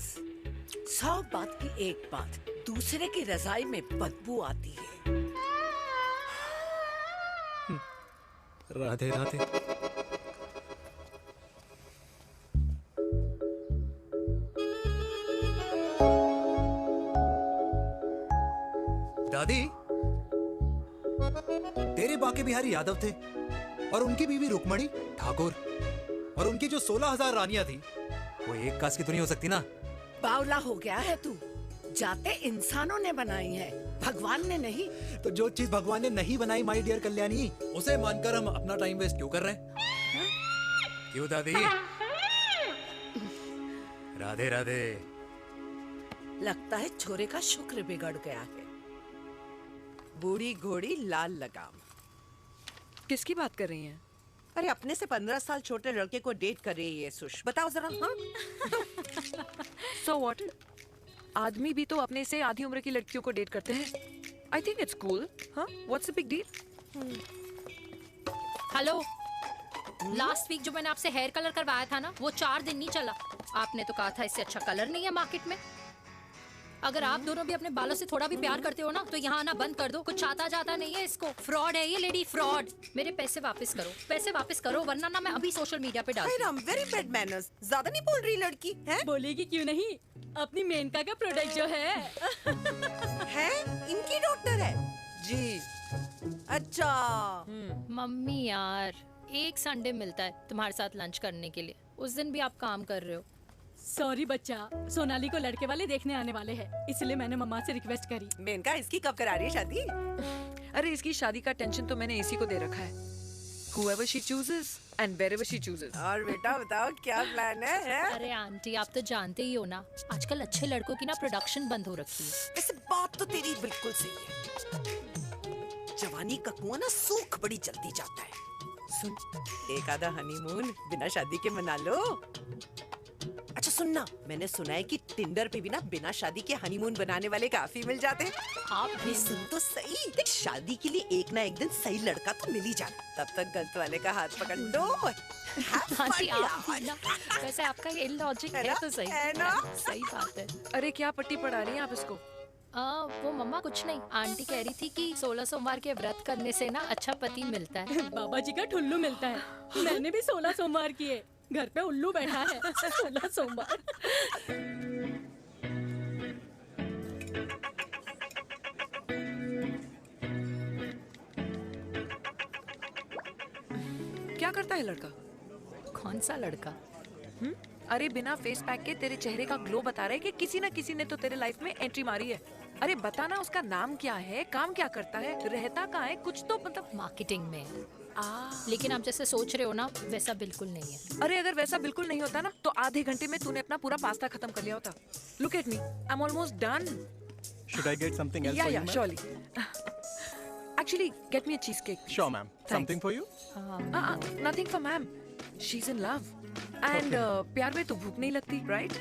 100 बात की एक बात, दूसरे की रजाई में बदबू आती है। राधे राधे। दादी, तेरे बाके बिहारी यादव थे और उनकी बीवी रुक्मणी ठाकुर, और उनकी जो 16,000 रानियां थी वो एक कास्ट की तो नहीं हो सकती ना? बावला हो गया है तू। जाते इंसानों ने बनाई है, भगवान ने नहीं। तो जो चीज भगवान ने नहीं बनाई माय डियर कल्याणी, उसे मानकर हम अपना टाइम वेस्ट क्यों कर रहे हैं? क्यों दादी? राधे राधे। लगता है छोरे का शुक्र बिगड़ गया है। बूढ़ी घोड़ी लाल लगाम। किसकी बात कर रही हैं? अरे अपने से 15 साल छोटे लड़के को डेट कर रही है सुश। बताओ जरा। हाँ? So what? आदमी भी तो अपने से आधी उम्र की लड़कियों को डेट करते हैं। I think it's cool. हाँ? What's the big deal? Hello, last week जो मैंने आपसे हेयर कलर करवाया था ना, वो 4 दिन नहीं चला। आपने तो कहा था इससे अच्छा कलर नहीं है मार्केट में। अगर आप दोनों भी अपने बालों से थोड़ा भी प्यार करते हो ना, तो यहाँ आना बंद कर दो। कुछ आता जाता नहीं है इसको। फ्रॉड है ये लेडी, फ्रॉड। मेरे पैसे वापस करो, पैसे वापस करो, वरना ना मैं अभी सोशल मीडिया पे डालती हूँ। Very bad manners. ज्यादा नहीं बोल रही लड़की है? बोलेगी क्यों नहीं? अपनी मेनका का प्रोडक्ट जो है इनकी डॉक्टर है जी। अच्छा। मम्मी यार, एक संडे मिलता है तुम्हारे साथ लंच करने के लिए, उस दिन भी आप काम कर रहे हो। सॉरी बच्चा, सोनाली को लड़के वाले देखने आने वाले हैं, इसलिए मैंने मम्मा से रिक्वेस्ट करी। मेनका, इसकी कब करा रही है शादी? अरे इसकी शादी का टेंशन तो मैंने इसी को दे रखा है। Whoever she chooses and wherever she chooses. और बेटा बताओ क्या प्लान है? अरे आंटी, आप तो जानते ही हो ना, आजकल अच्छे लड़कों की ना प्रोडक्शन बंद हो रखी है। वैसे बात तो तेरी बिल्कुल सही है। जवानी का कुआं ना सूख बड़ी जल्दी जाता है। सुन, एक आधा हनीमून बिना शादी के मना लो। अच्छा सुनना, मैंने सुना है कि टिंडर पे भी ना बिना शादी के हनीमून बनाने वाले काफी मिल जाते हैं। आप भी सुन तो सही, देख शादी के लिए एक ना एक दिन सही लड़का तो मिल ही जाना, तब तक गलत वाले का हाथ पकड़ लो। आंटी आप भी ना, वैसे आपका ये लॉजिक है तो सही है ना? सही बात है। अरे क्या पट्टी पढ़ा रही हैं आप इसको? वो मम्मा कुछ नहीं, आंटी कह रही थी कि 16 सोमवार के व्रत करने से ना अच्छा पति मिलता है। बाबा जी का ठुल्लू मिलता है। मैंने भी 16 सोमवार किए, घर पे उल्लू बैठा है। 16 सोमवार। क्या करता है लड़का? कौन सा लड़का? अरे बिना फेस पैक के तेरे चेहरे का ग्लो बता रहा है कि किसी ना किसी ने तो तेरे लाइफ में एंट्री मारी है। अरे बताना उसका नाम क्या है, काम क्या करता है, रहता कहाँ है, कुछ तो मतलब। मार्केटिंग में। लेकिन आप जैसे सोच रहे हो ना वैसा बिल्कुल नहीं है। अरे अगर वैसा बिल्कुल नहीं होता ना तो आधे घंटे में तूने अपना पूरा पास्ता खत्म कर लिया होता। Look at me, I am almost done. Should I get something else for you, ma'am? surely. Actually, get me a cheesecake. Sure, ma'am. Something for you? Nothing for ma'am. She's in love. And प्यार में तो भूख नहीं लगती, right?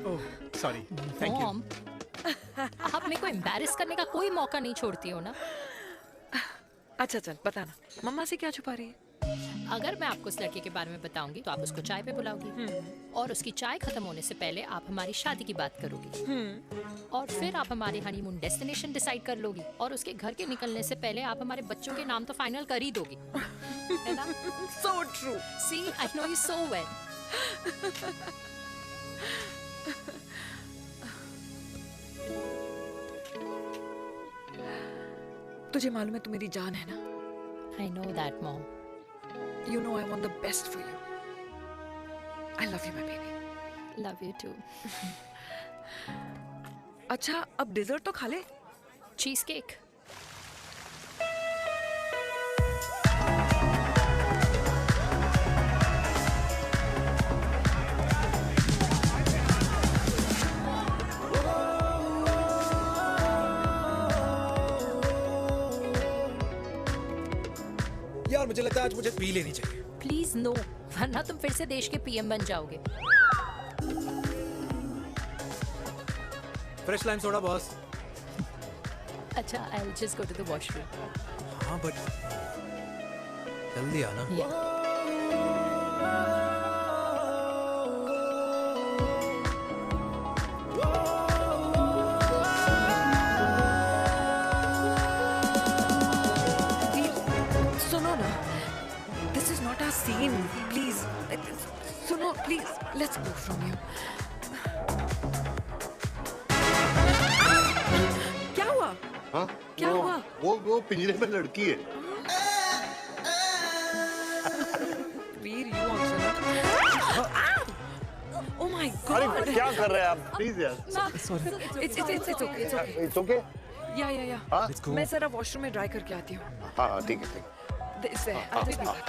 Oh, sorry. Thank you. आप मेरे को embarrass करने का कोई मौका नहीं छोड़ती हो ना। अच्छा चल बताना, मम्मा से क्या छुपा रही है? अगर मैं आपको उस लड़के के बारे में बताऊंगी तो आप उसको चाय पे बुलाओगी और उसकी चाय खत्म होने से पहले आप हमारी शादी की बात करोगी और फिर आप हमारे हनीमून डेस्टिनेशन डिसाइड कर लोगी और उसके घर के निकलने से पहले आप हमारे बच्चों के नाम तो फाइनल कर ही दोगी, है ना? So true. See, I know you so well. तुझे मालूम है तू मेरी जान है ना? I know that, Mom. You know I want the best for you. I love you, my baby. Love you too. अच्छा अब डेजर्ट तो खा ले। Cheese cake. यार मुझे लगता है आज मुझे पी लेनी चाहिए। प्लीज नो, वरना तुम फिर से देश के पीएम बन जाओगे। Fresh lime soda boss. अच्छा, I'll just go to the washroom. हाँ बट जल्दी आना। सुनो ना, this is not our scene. Please, सुनो please, let's go from here. क्या हुआ? हाँ? क्या हुआ? वो पिंजरे में लड़की है। वीर, you also not. Oh my God! अरे क्या कर रहे हैं आप? Please यार। It's okay. It's okay? या हाँ? मैं जरा वॉशरूम में ड्राई करके आती हूँ। हाँ ठीक है। इससे I'll be back.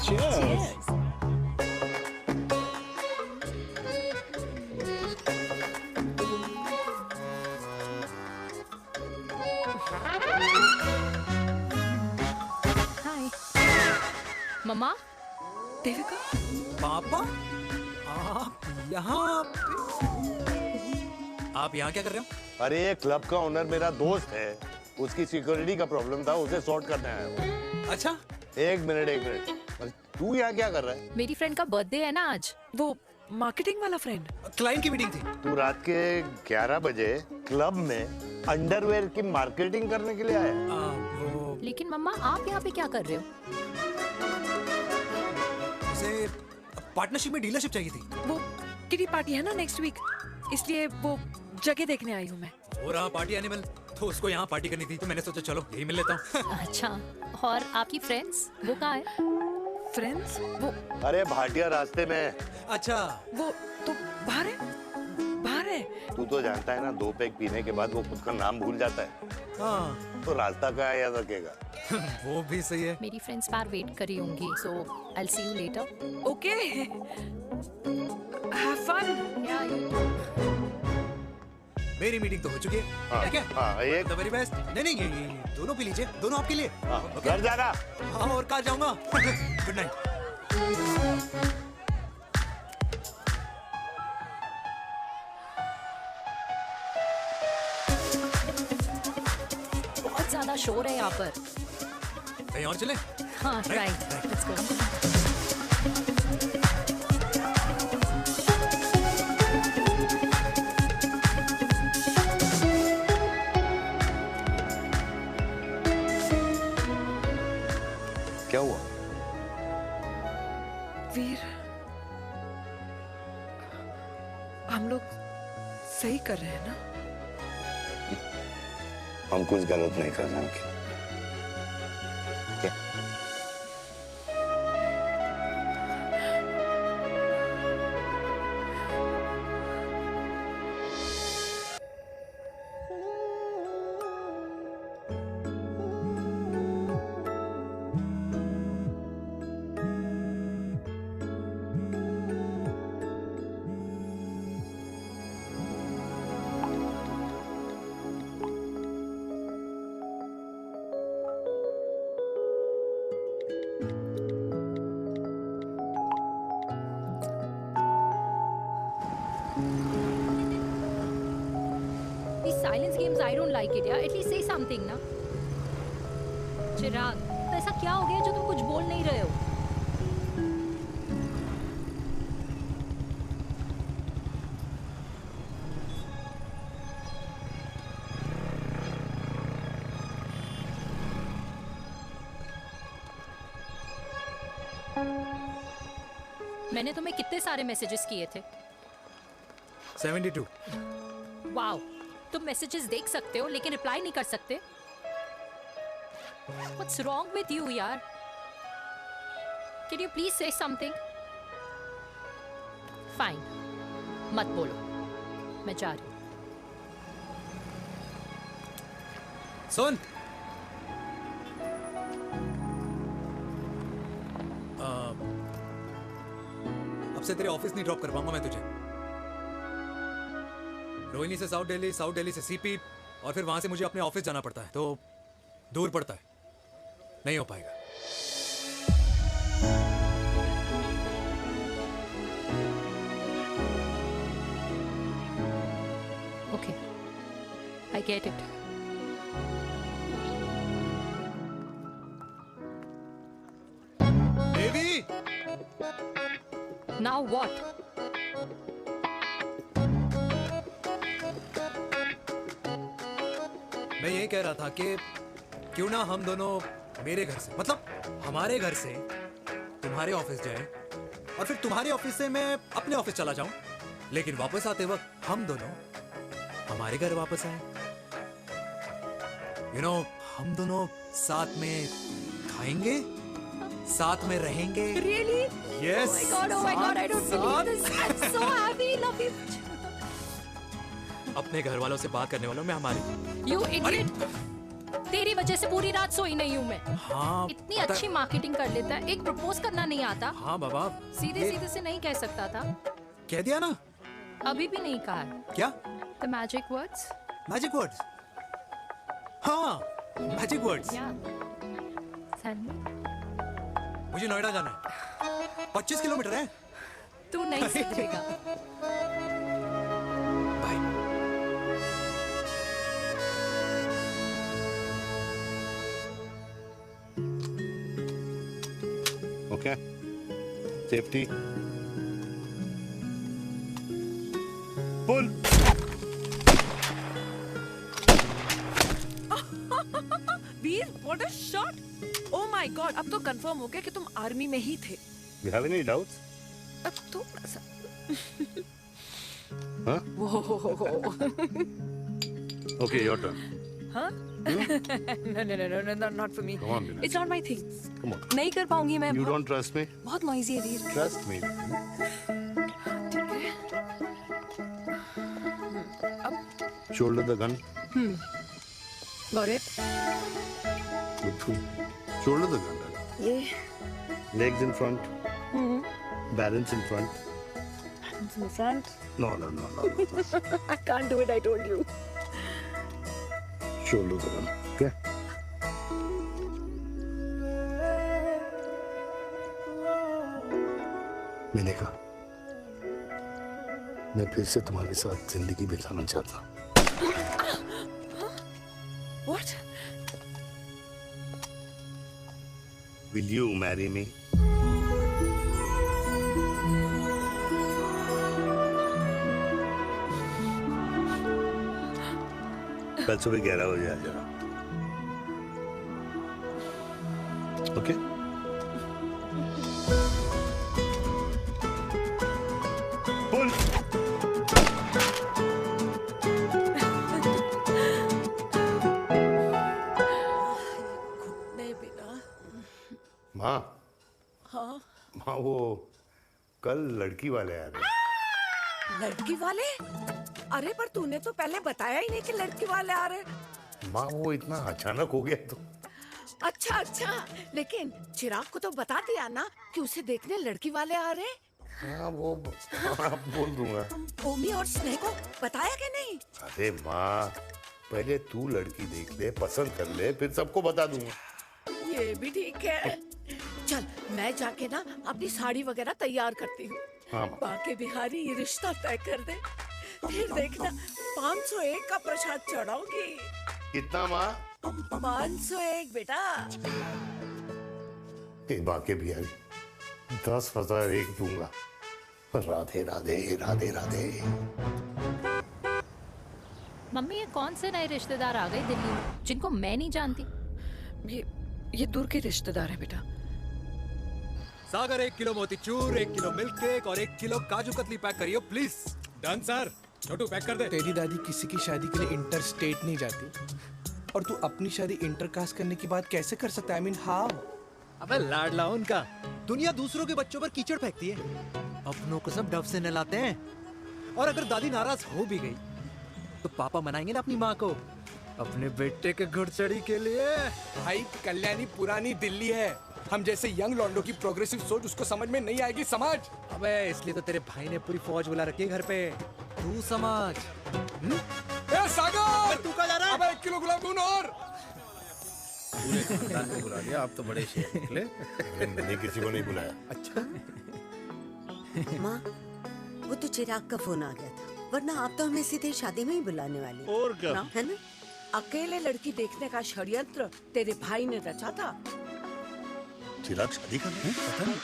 Cheers. हाय मम्मा। देविका। पापा आप यहाँ क्या कर रहे हो? अरे ये क्लब का ओनर मेरा दोस्त है, उसकी सिक्योरिटी का प्रॉब्लम था, उसे सॉर्ट करने आया हूँ। अच्छा एक मिनट अरे तू यहाँ क्या कर रहा है? मेरी फ्रेंड का बर्थडे है ना आज। वो मार्केटिंग वाला फ्रेंड। क्लाइंट की मीटिंग थी। तू रात के 11 बजे क्लब में अंडरवेयर की मार्केटिंग करने के लिए आया? लेकिन मम्मा आप यहाँ पे क्या कर रहे हो? उसे पार्टनरशिप में डीलरशिप चाहिए थी। वो किटी पार्टी है ना नेक्स्ट वीक, इसलिए वो जगह देखने आई हूँ मैं। हो रहा पार्टी एनिमल, तो उसको यहाँ पार्टी करनी थी, तो मैंने सोचा चलो यही मिल लेता हूँ। अच्छा, और आपकी फ्रेंड्स वो कहाँ है? फ्रेंड्स वो अरे भाटिया रास्ते में। अच्छा वो तो बाहर है। तू तो जानता है ना, 2 पैक पीने के बाद वो खुद का नाम भूल जाता है। हाँ। तो रास्ता कहाँ याद रखेगा? वो भी सही है। मेरी फ्रेंड्स बाहर वेट कर रही होंगी, so I'll see you later. Okay. Have fun. Yeah. मेरी मीटिंग तो हो चुकी है। हाँ, ठीक है? हाँ, एक द वेरी बेस्ट। नहीं, ये दोनों पी लीजिए, दोनों आपके लिए। ओके? घर जाना। हाँ, और कहाँ जाऊंगा? Good night. बहुत ज्यादा शोर है यहाँ पर। कहीं और चले? हाँ, राइट। Let's go. क्या हुआ? वीर, हम लोग सही कर रहे हैं ना? हम कुछ गलत नहीं कर रहे हैं। क्या? These silence games, I don't like it, yeah. At least say something, ना. चिराग, तो ऐसा क्या हो गया जो तुम कुछ बोल नहीं रहे हो? मैंने तुम्हें कितने सारे मैसेजेस किए थे? 72। वाओ, तुम मैसेजेस देख सकते हो लेकिन रिप्लाई नहीं कर सकते? What's wrong with you, यार? Can you please say something? Fine, मत बोलो, मैं जा रही हूँ। सुन, अब से तेरे ऑफिस नहीं ड्रॉप कर पाऊंगा मैं तुझे। रोहिणी से साउथ दिल्ली से सीपी, और फिर वहां से मुझे अपने ऑफिस जाना पड़ता है, तो दूर पड़ता है, नहीं हो पाएगा। Okay, I get it. Devi! Now what? मैं ये कह रहा था कि क्यों ना हम दोनों मेरे घर से, मतलब हमारे घर से तुम्हारे ऑफिस जाए, और फिर तुम्हारे ऑफिस से मैं अपने ऑफिस चला जाऊं, लेकिन वापस आते वक्त हम दोनों हमारे घर वापस आए। यू नो, हम दोनों साथ में खाएंगे, साथ में रहेंगे। Really? Yes. Oh my God, I don't believe this. I'm so happy, love you. अपने घर वालों से बात करने वालों में हमारी। You idiot. तेरी वजह से पूरी रात सोई नहीं हूँ मैं। हाँ, इतनी अच्छी मार्केटिंग कर लेता है, एक प्रपोज करना नहीं आता। हाँ बाबा, सीधे से नहीं कह सकता था। कह दिया ना। अभी भी नहीं कहा है। क्या? The magic words. Magic words? हाँ, मैजिक वर्ड्स। मुझे नोएडा जाना है, 25 किलोमीटर है। तू नहीं सीखेगा। Okay. Safety. Pull. Veer, what a shot! Oh my God, अब तो कंफर्म हो गया कि तुम आर्मी में ही थे। You have any doubts? अब थोड़ा सा। Huh? Whoa. Okay, your turn. Huh? No, not for me. Come on, Vinay. It's not my thing. Come on. नहीं कर पाऊंगी मैं। You don't trust me? बहुत noisy है वीर। Trust me. Shoulder the gun. Got it. Good. Shoulder the gun. ये Legs in front. Balance in front. Innocent. No. I can't do it, I told you. Shoulder down. Okay. मैंने कहा मैं फिर से तुम्हारे साथ जिंदगी बिताना चाहता हूँ। What? Will you marry me? कल सुबह 11 बजे आ जाना। ओके? बोल। नहीं बेटा। माँ, हाँ। माँ वो कल लड़की वाले आ रहे। लड़की वाले? अरे पर तूने तो पहले बताया ही नहीं कि लड़की वाले आ रहे। माँ वो इतना अचानक हो गया तो। अच्छा, लेकिन चिराग को तो बता दिया ना कि उसे देखने लड़की वाले आ रहे। हाँ वो बोल दूंगा। ओमी और स्नेह को बताया कि नहीं? अरे माँ पहले तू लड़की देख ले, पसंद कर ले, फिर सबको बता दूंगा। ये भी ठीक है। चल मैं जाके ना अपनी साड़ी वगैरह तैयार करती हूँ। हाँ। बाके बिहारी ये रिश्ता तय कर दे, फिर देखना 501 का प्रसाद चढ़ाऊंगी। कितना माँ? 501 बेटा। बाके बिहारी 10,001 दूंगा। राधे राधे राधे राधे। मम्मी ये कौन से नए रिश्तेदार आ गए दिल्ली में जिनको मैं नहीं जानती? ये दूर के रिश्तेदार है बेटा। Sagar 1 kilo motichoor, 1 kilo milk cake और 1 किलो काजू कतली पैक करियो please. Done sir. Chhotu pack कर दे। तेरी दादी किसी की शादी के लिए इंटर स्टेट नहीं जाती और तू अपनी शादी इंटर कास्ट करने की बात कैसे कर सकता है? I mean, how? अबे लाडला उनका। दुनिया दूसरों के बच्चों पर कीचड़ फेंकती है, अपनों को सब डब से नहलाते हैं। और अगर दादी नाराज हो भी गई तो पापा मनाएंगे ना अपनी माँ को अपने बेटे के घुड़चढ़ी के लिए। भाई कल्याणी पुरानी दिल्ली है। हम जैसे यंग लॉन्डो की प्रोग्रेसिव सोच उसको समझ में नहीं आएगी। समझ। अबे इसलिए तो तेरे भाई ने पूरी फौज बुला रखी है घर पे। तू समझ। ए सागर तू कहाँ जा रहा है? अबे 1 किलो गुलाब जामुन और। पूरे खानदान को बुला लिया। आप तो बड़े शेर निकले। मैंने किसी को नहीं बुलाया। अच्छा। माँ वो तो चिराग का फोन आ गया था, वरना आप तो हमें सीधे शादी में ही बुलाने वाली। और क्या? है ना? अकेले लड़की देखने का षड्यंत्र तेरे भाई ने रचा था। चिराग शादी करना है? पता नहीं।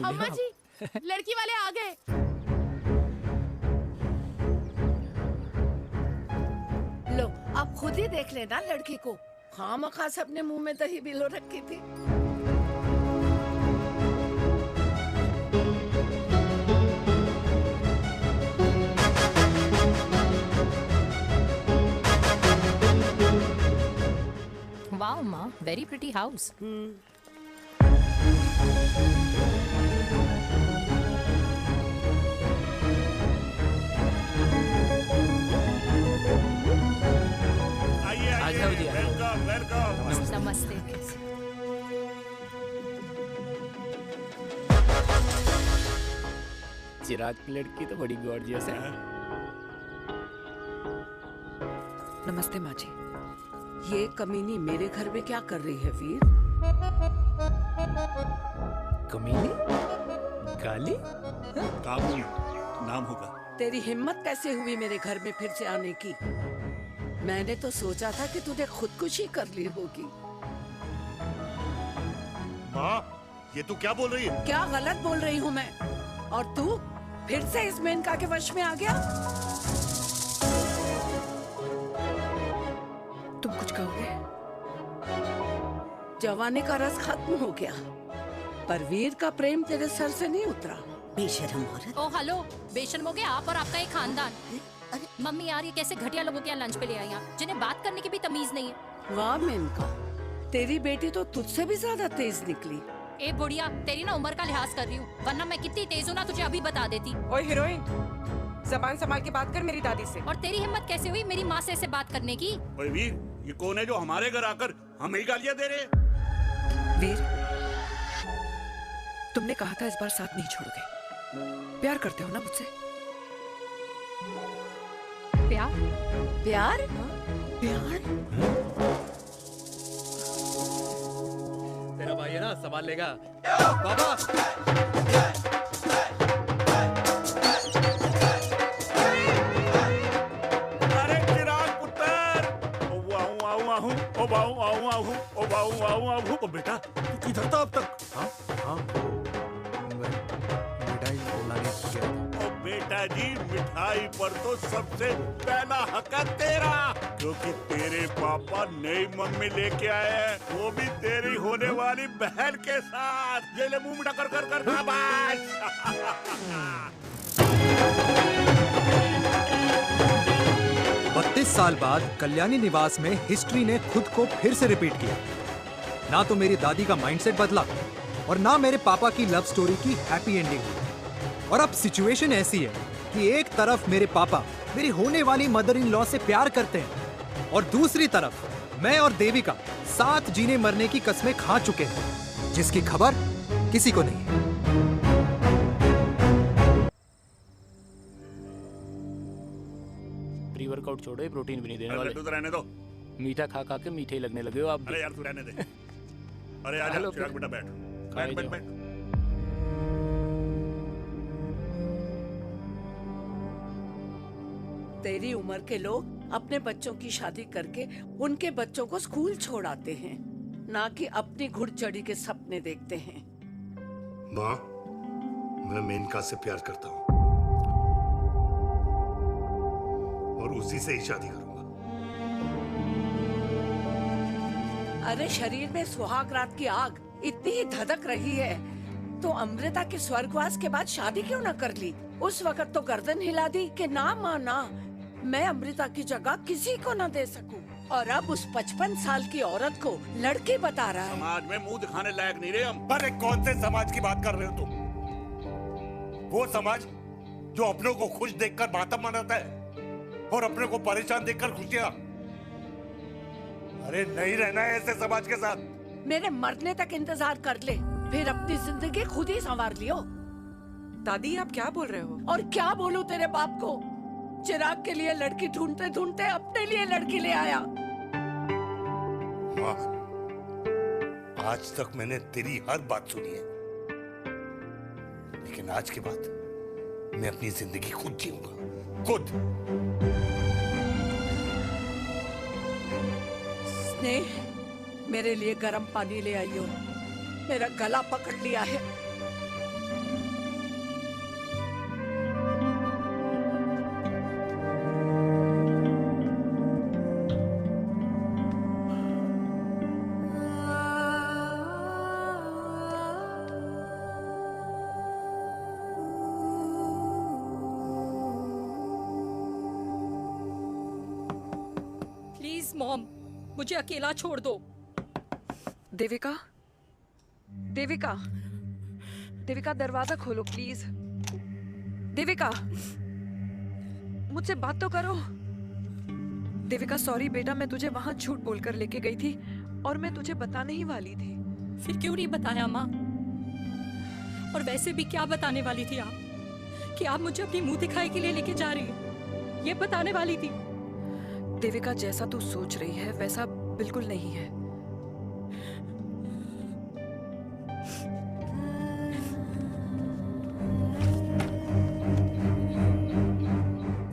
अम्मा जी लड़की वाले आ गए। लो आप खुद ही देख लेना लड़की को। खामखा से अपने मुंह में दही बिलो रखी थी। वाओ माँ, वेरी प्रिटी हाउस। नमस्ते। चिराग की लड़की तो बड़ी गॉर्जियस है। नमस्ते माँ जी। ये कमीनी मेरे घर में क्या कर रही है वीर? कमीनी? गाली? काबू नाम होगा। तेरी हिम्मत कैसे हुई मेरे घर में फिर से आने की? मैंने तो सोचा था कि तूने खुदकुशी कर ली होगी। माँ ये तू क्या बोल रही है? क्या गलत बोल रही हूँ मैं? और तू फिर से इस मेनका के वश में आ गया? तुम कुछ कहोगे? जवानी का रस खत्म हो गया, पर वीर का प्रेम तेरे सर से नहीं उतरा। बेशर्म औरत। ओ हेलो, बेशर्म हो गए आप और आपका एक खानदान। मम्मी यार ये कैसे घटिया लोगों के यहाँ लंच पे ले आई हैं, जिन्हें बात करने की भी तमीज नहीं है। वाह मेनका, तेरी बेटी तो तुझसे भी ज्यादा तेज निकली। ए बुढ़िया, तेरी ना उम्र का लिहाज कर रही हूँ, वरना मैं कितनी तेज हूँ ना तुझे अभी बता देती। ओए हीरोइन, जबान संभाल के बात कर मेरी दादी से। और तेरी हिम्मत कैसे हुई मेरी माँ से ऐसे बात करने की? ओए वीर, ये कौन है जो हमारे घर आकर हमें ही गालियां दे रहे हैं? वीर, तुमने कहा था इस बार साथ नहीं छोड़ोगे। प्यार करते हो ना मुझसे? प्यार? प्यार? प्यार? तेरा भाई है ना, संभाल लेगा। बाबा अरे चिराग पुत्र, ओ आऊं आऊं आऊं, ओ बाऊं आऊं आऊं, ओ बाऊं आऊं आऊं। ओ बेटा, तू किधर था अब तक? हाँ हाँ, मिठाई लाने गया था। ओ बेटा जी, मिठाई पर तो सबसे पहला हक है तेरा, क्योंकि तेरे पापा नई मम्मी लेके आए हैं, वो भी तेरी होने वाली बहन के साथ। ये ले मुंह मीठा कर कर कर शाबाश। 32 साल बाद कल्याणी निवास में हिस्ट्री ने खुद को फिर से रिपीट किया। ना तो मेरी दादी का माइंडसेट बदला और ना मेरे पापा की लव स्टोरी की हैप्पी एंडिंग हुई। और अब सिचुएशन ऐसी है कि एक तरफ मेरे पापा मेरी होने वाली मदर इन लॉ से प्यार करते हैं और दूसरी तरफ मैं और देविका साथ जीने मरने की कस्में खा चुके हैं, जिसकी खबर किसी को नहीं है। प्री वर्कआउट छोड़ो, ये प्रोटीन भी नहीं देने वाले। लड्डू तो रहने दो। मीठा खा खा के मीठे ही लगने लगे हो आप। अरे यार तू रहने दे। अरे आजा चिराग बेटा, बैठ बैठ बैठ बैठ। तेरी उम्र के लोग अपने बच्चों की शादी करके उनके बच्चों को स्कूल छोड़ाते हैं, ना कि अपनी घुड़चढ़ी के सपने देखते हैं। माँ, मैं मेनका से प्यार करता हूँ और उसी से ही शादी करूंगा। अरे शरीर में सुहाग रात की आग इतनी ही धधक रही है तो अमृता के स्वर्गवास के बाद शादी क्यों न कर ली? उस वक्त तो गर्दन हिला दी कि ना माना, मैं अमृता की जगह किसी को न दे सकूं। और अब उस 55 साल की औरत को लड़की बता रहा है। समाज में मुंह दिखाने लायक नहीं रहे हम। अरे कौन से समाज की बात कर रहे हो तुम? वो समाज जो अपनों को खुश देखकर मातम मनाता है और अपने को परेशान देखकर खुशियां। अरे नहीं रहना है ऐसे समाज के साथ। मेरे मरने तक इंतजार कर ले, फिर अपनी जिंदगी खुद ही संवार लियो। दादी आप क्या बोल रहे हो? और क्या बोलूं तेरे बाप को? चिराग के लिए लड़की ढूंढते ढूंढते अपने लिए लड़की ले आया। माँ, आज तक मैंने तेरी हर बात सुनी है, लेकिन आज के बाद मैं अपनी जिंदगी खुद जीऊंगा, खुद। स्नेह, मेरे लिए गर्म पानी ले आई हो, मेरा गला पकड़ लिया है। प्लीज मॉम, मुझे अकेला छोड़ दो। देविका, देविका, देविका दरवाजा खोलो प्लीज। देविका, मुझसे बात तो करो। देविका सॉरी बेटा, मैं तुझे वहां झूठ बोलकर लेके गई थी और मैं तुझे बताने ही वाली थी। फिर क्यों नहीं बताया माँ? और वैसे भी क्या बताने वाली थी आप? कि आप मुझे अपनी मुंह दिखाई के लिए लेके जा रही है, ये बताने वाली थी। देविका जैसा तू सोच रही है वैसा बिल्कुल नहीं है।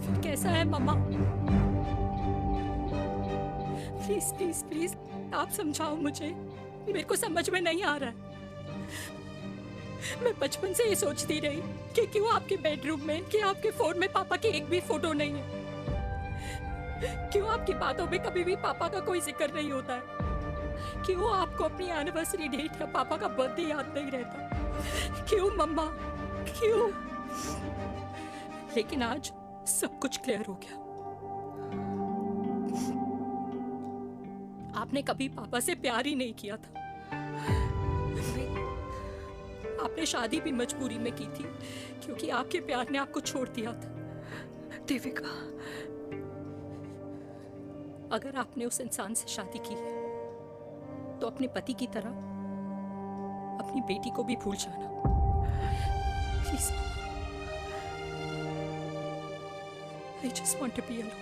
फिर कैसा है मम्मा? प्लीज प्लीज प्लीज आप समझाओ मुझे, मेरे को समझ में नहीं आ रहा है। मैं बचपन से ये सोचती रही कि क्यों आपके बेडरूम में, कि आपके फोन में पापा की एक भी फोटो नहीं है, क्यों आपकी बातों में कभी भी पापा का कोई जिक्र नहीं होता है, क्यों आपको अपनी एनिवर्सरी डेट या पापा का बर्थडे याद नहीं रहता, क्यों मम्मा, क्यों? लेकिन आज सब कुछ क्लियर हो गया। आपने कभी पापा से प्यार ही नहीं किया था। आपने शादी भी मजबूरी में की थी क्योंकि आपके प्यार ने आपको छोड़ दिया था। देविका, अगर आपने उस इंसान से शादी की है तो अपने पति की तरह अपनी बेटी को भी भूल जाना please. I just want to be alone.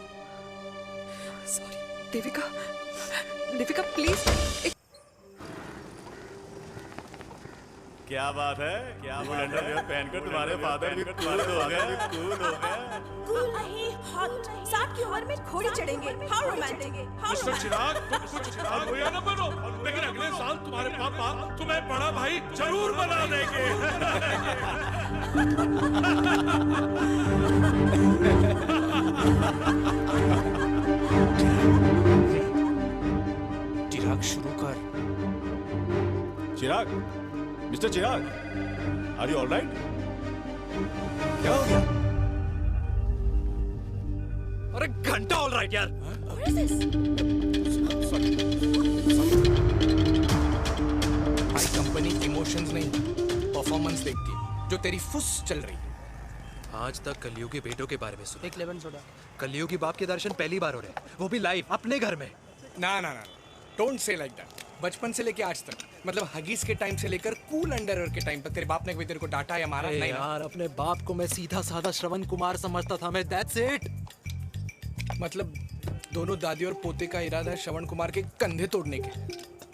Sorry, Devika, Devika please. क्या बात है, क्या बात है, पहनकर तुम्हारे फादर भी कूल हो गए। कूल नहीं, हॉट। 60 की उम्र में घोड़ी चढ़ेंगे। How romantic. मिस्टर चिराग, तुम कुछ हुआ ना बनो, लेकिन अगले साल तुम्हारे पापा तुम्हें बड़ा भाई जरूर बना देंगे। चिराग शुरू कर। Chirag, mister Chirag, are you alright? क्या हो गया? अरे घंटा ऑलराइट यार। भाई कंपनी इमोशंस नहीं परफॉर्मेंस देखती है, जो तेरी फुस चल रही है। आज तक कलयुगी बेटों के बारे में सुना। एक लेमन सोडा। कलयुगी बाप के दर्शन पहली बार हो रहे हैं, वो भी लाइव अपने घर में। ना ना ना, डोंट से लाइक दैट। बचपन से लेके आज तक, मतलब हगीज के टाइम से लेकर कूल अंडरवेयर के टाइम तक तेरे बाप ने कभी तेरे को डांटा या मारा? नहीं यार, अपने बाप को मैं सीधा साधा श्रवण कुमार समझता था मैं, दैट्स इट। मतलब दोनों दादी और पोते का इरादा है श्रवण कुमार के कंधे तोड़ने के।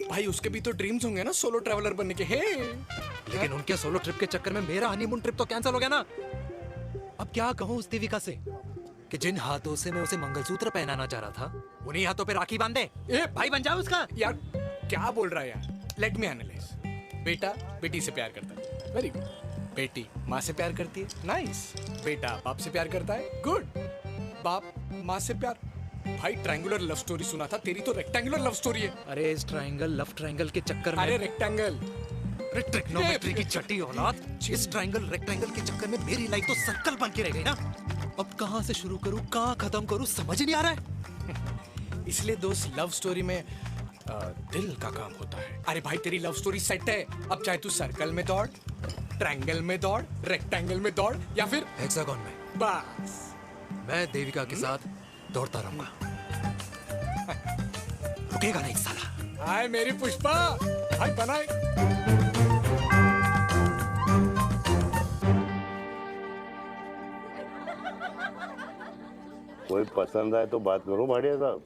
भाई उसके भी तो ड्रीम्स होंगे ना सोलो ट्रैवलर बनने के। हे लेकिन उनके सोलो ट्रिप के चक्कर में मेरा हनीमून ट्रिप तो कैंसिल हो गया ना। अब क्या कहूँ उस देविका से कि जिन हाथों से मैं उसे मंगलसूत्र पहनाना चाह रहा था, उन्हीं हाथों पे राखी बांध दे। ए भाई बन जाओ उसका। यार क्या बोल रहा है यार? Let me analyse. बेटा बेटी से प्यार करता है, वेरी गुड। बेटी माँ से प्यार करती है, नाइस। बेटा बाप से प्यार करता है, गुड। बाप माँ से प्यार। भाई ट्रायंगुलर लव स्टोरी सुना था, तेरी तो रेक्टेंगुलर लव स्टोरी है। अरे इस ट्रायंगल लव ट्रायंगल के चक्कर में, अरे रेक्टेंगल, अरे ट्रिग्नोमेट्री की छठी औलाद, इस ट्रायंगल रेक्टेंगल के चक्कर में मेरी लाइफ तो सर्कल बन के रह गई ना। अब कहाँ से शुरू करूँ, कहाँ खत्म करूँ, समझ ही नहीं आ रहा है। इसलिए दोस्त लव स्टोरी में दिल का काम होता है। अरे भाई तेरी लव स्टोरी सेट है, अब चाहे तू सर्कल में दौड़, ट्रायंगल में दौड़, रेक्टेंगल में दौड़ या फिर हेक्सागन में। बस मैं देविका के साथ दौड़ता रहूंगा, रुकेगा नहीं साला। हाय मेरी पुष्पा, हाय बनाए। कोई पसंद आए तो बात करो भाटिया साहब।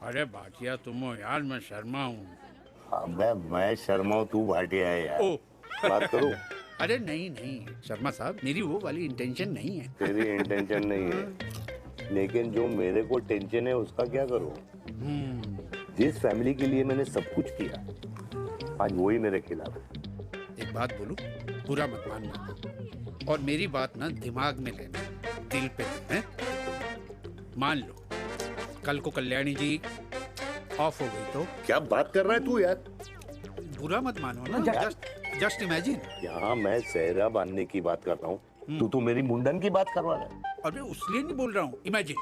अरे भाटिया तुम हो यार, मैं शर्मा हूँ। अबे मैं शर्मा हूँ, तू भाटिया है यार। बात करो। अरे नहीं नहीं शर्मा साहब, मेरी वो वाली इंटेंशन नहीं है। तेरी इंटेंशन नहीं है, लेकिन जो मेरे को टेंशन है उसका क्या करूं? जिस फैमिली के लिए मैंने सब कुछ किया, आज वही मेरे खिलाफ है। एक बात बोलूं, बुरा मत मानना, और मेरी बात ना दिमाग में लेना, दिल पे है। मान लो कल को कल्याणी जी ऑफ हो गई तो क्या बात कर रहा है तू यार? बुरा मत मानो ना, जस्ट इमेजिन। यहाँ मैं सेहरा बांधने की बात कर रहा हूँ, तू मेरी मुंडन की बात करवा रहा है। अरे उसलिए नहीं बोल रहा हूँ, इमेजिन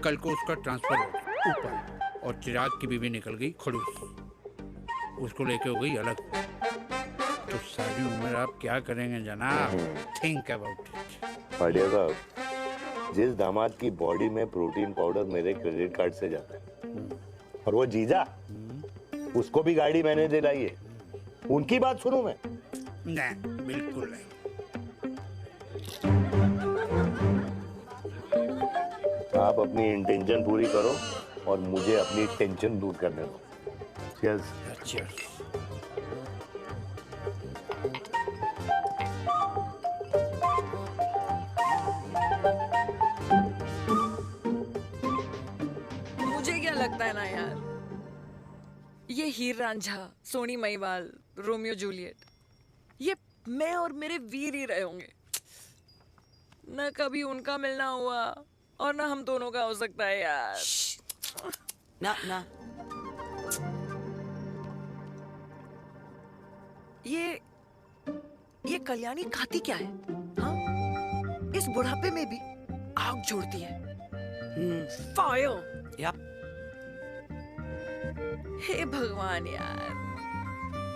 कल को उसका ट्रांसफर हो गया ऊपर, और चिराग की बीवी निकल गई खड़ूस, उसको लेके हो गई अलग, तो सारी उम्र आप क्या करेंगे जनाब? Think about it. भाटिया साहब, जिस दामाद की बॉडी में प्रोटीन पाउडर मेरे क्रेडिट कार्ड से जाता है, और वो जीजा, उसको भी गाड़ी मैंने दिलाई है, उनकी बात सुनूं मैं? नहीं, बिल्कुल नहीं। आप अपनी इंटेंशन पूरी करो और मुझे अपनी टेंशन दूर करने दो। Cheers. Cheers. मुझे क्या लगता है ना यार, ये हीर रांझा, सोनी महिवाल, रोमियो जूलियट, ये मैं और मेरे वीर ही रहे होंगे। न कभी उनका मिलना हुआ और ना हम दोनों का हो सकता है यार। ना ना, ये कल्याणी खाती क्या है? हाँ, इस बुढ़ापे में भी आग जोड़ती है। फायर। यार हे भगवान यार,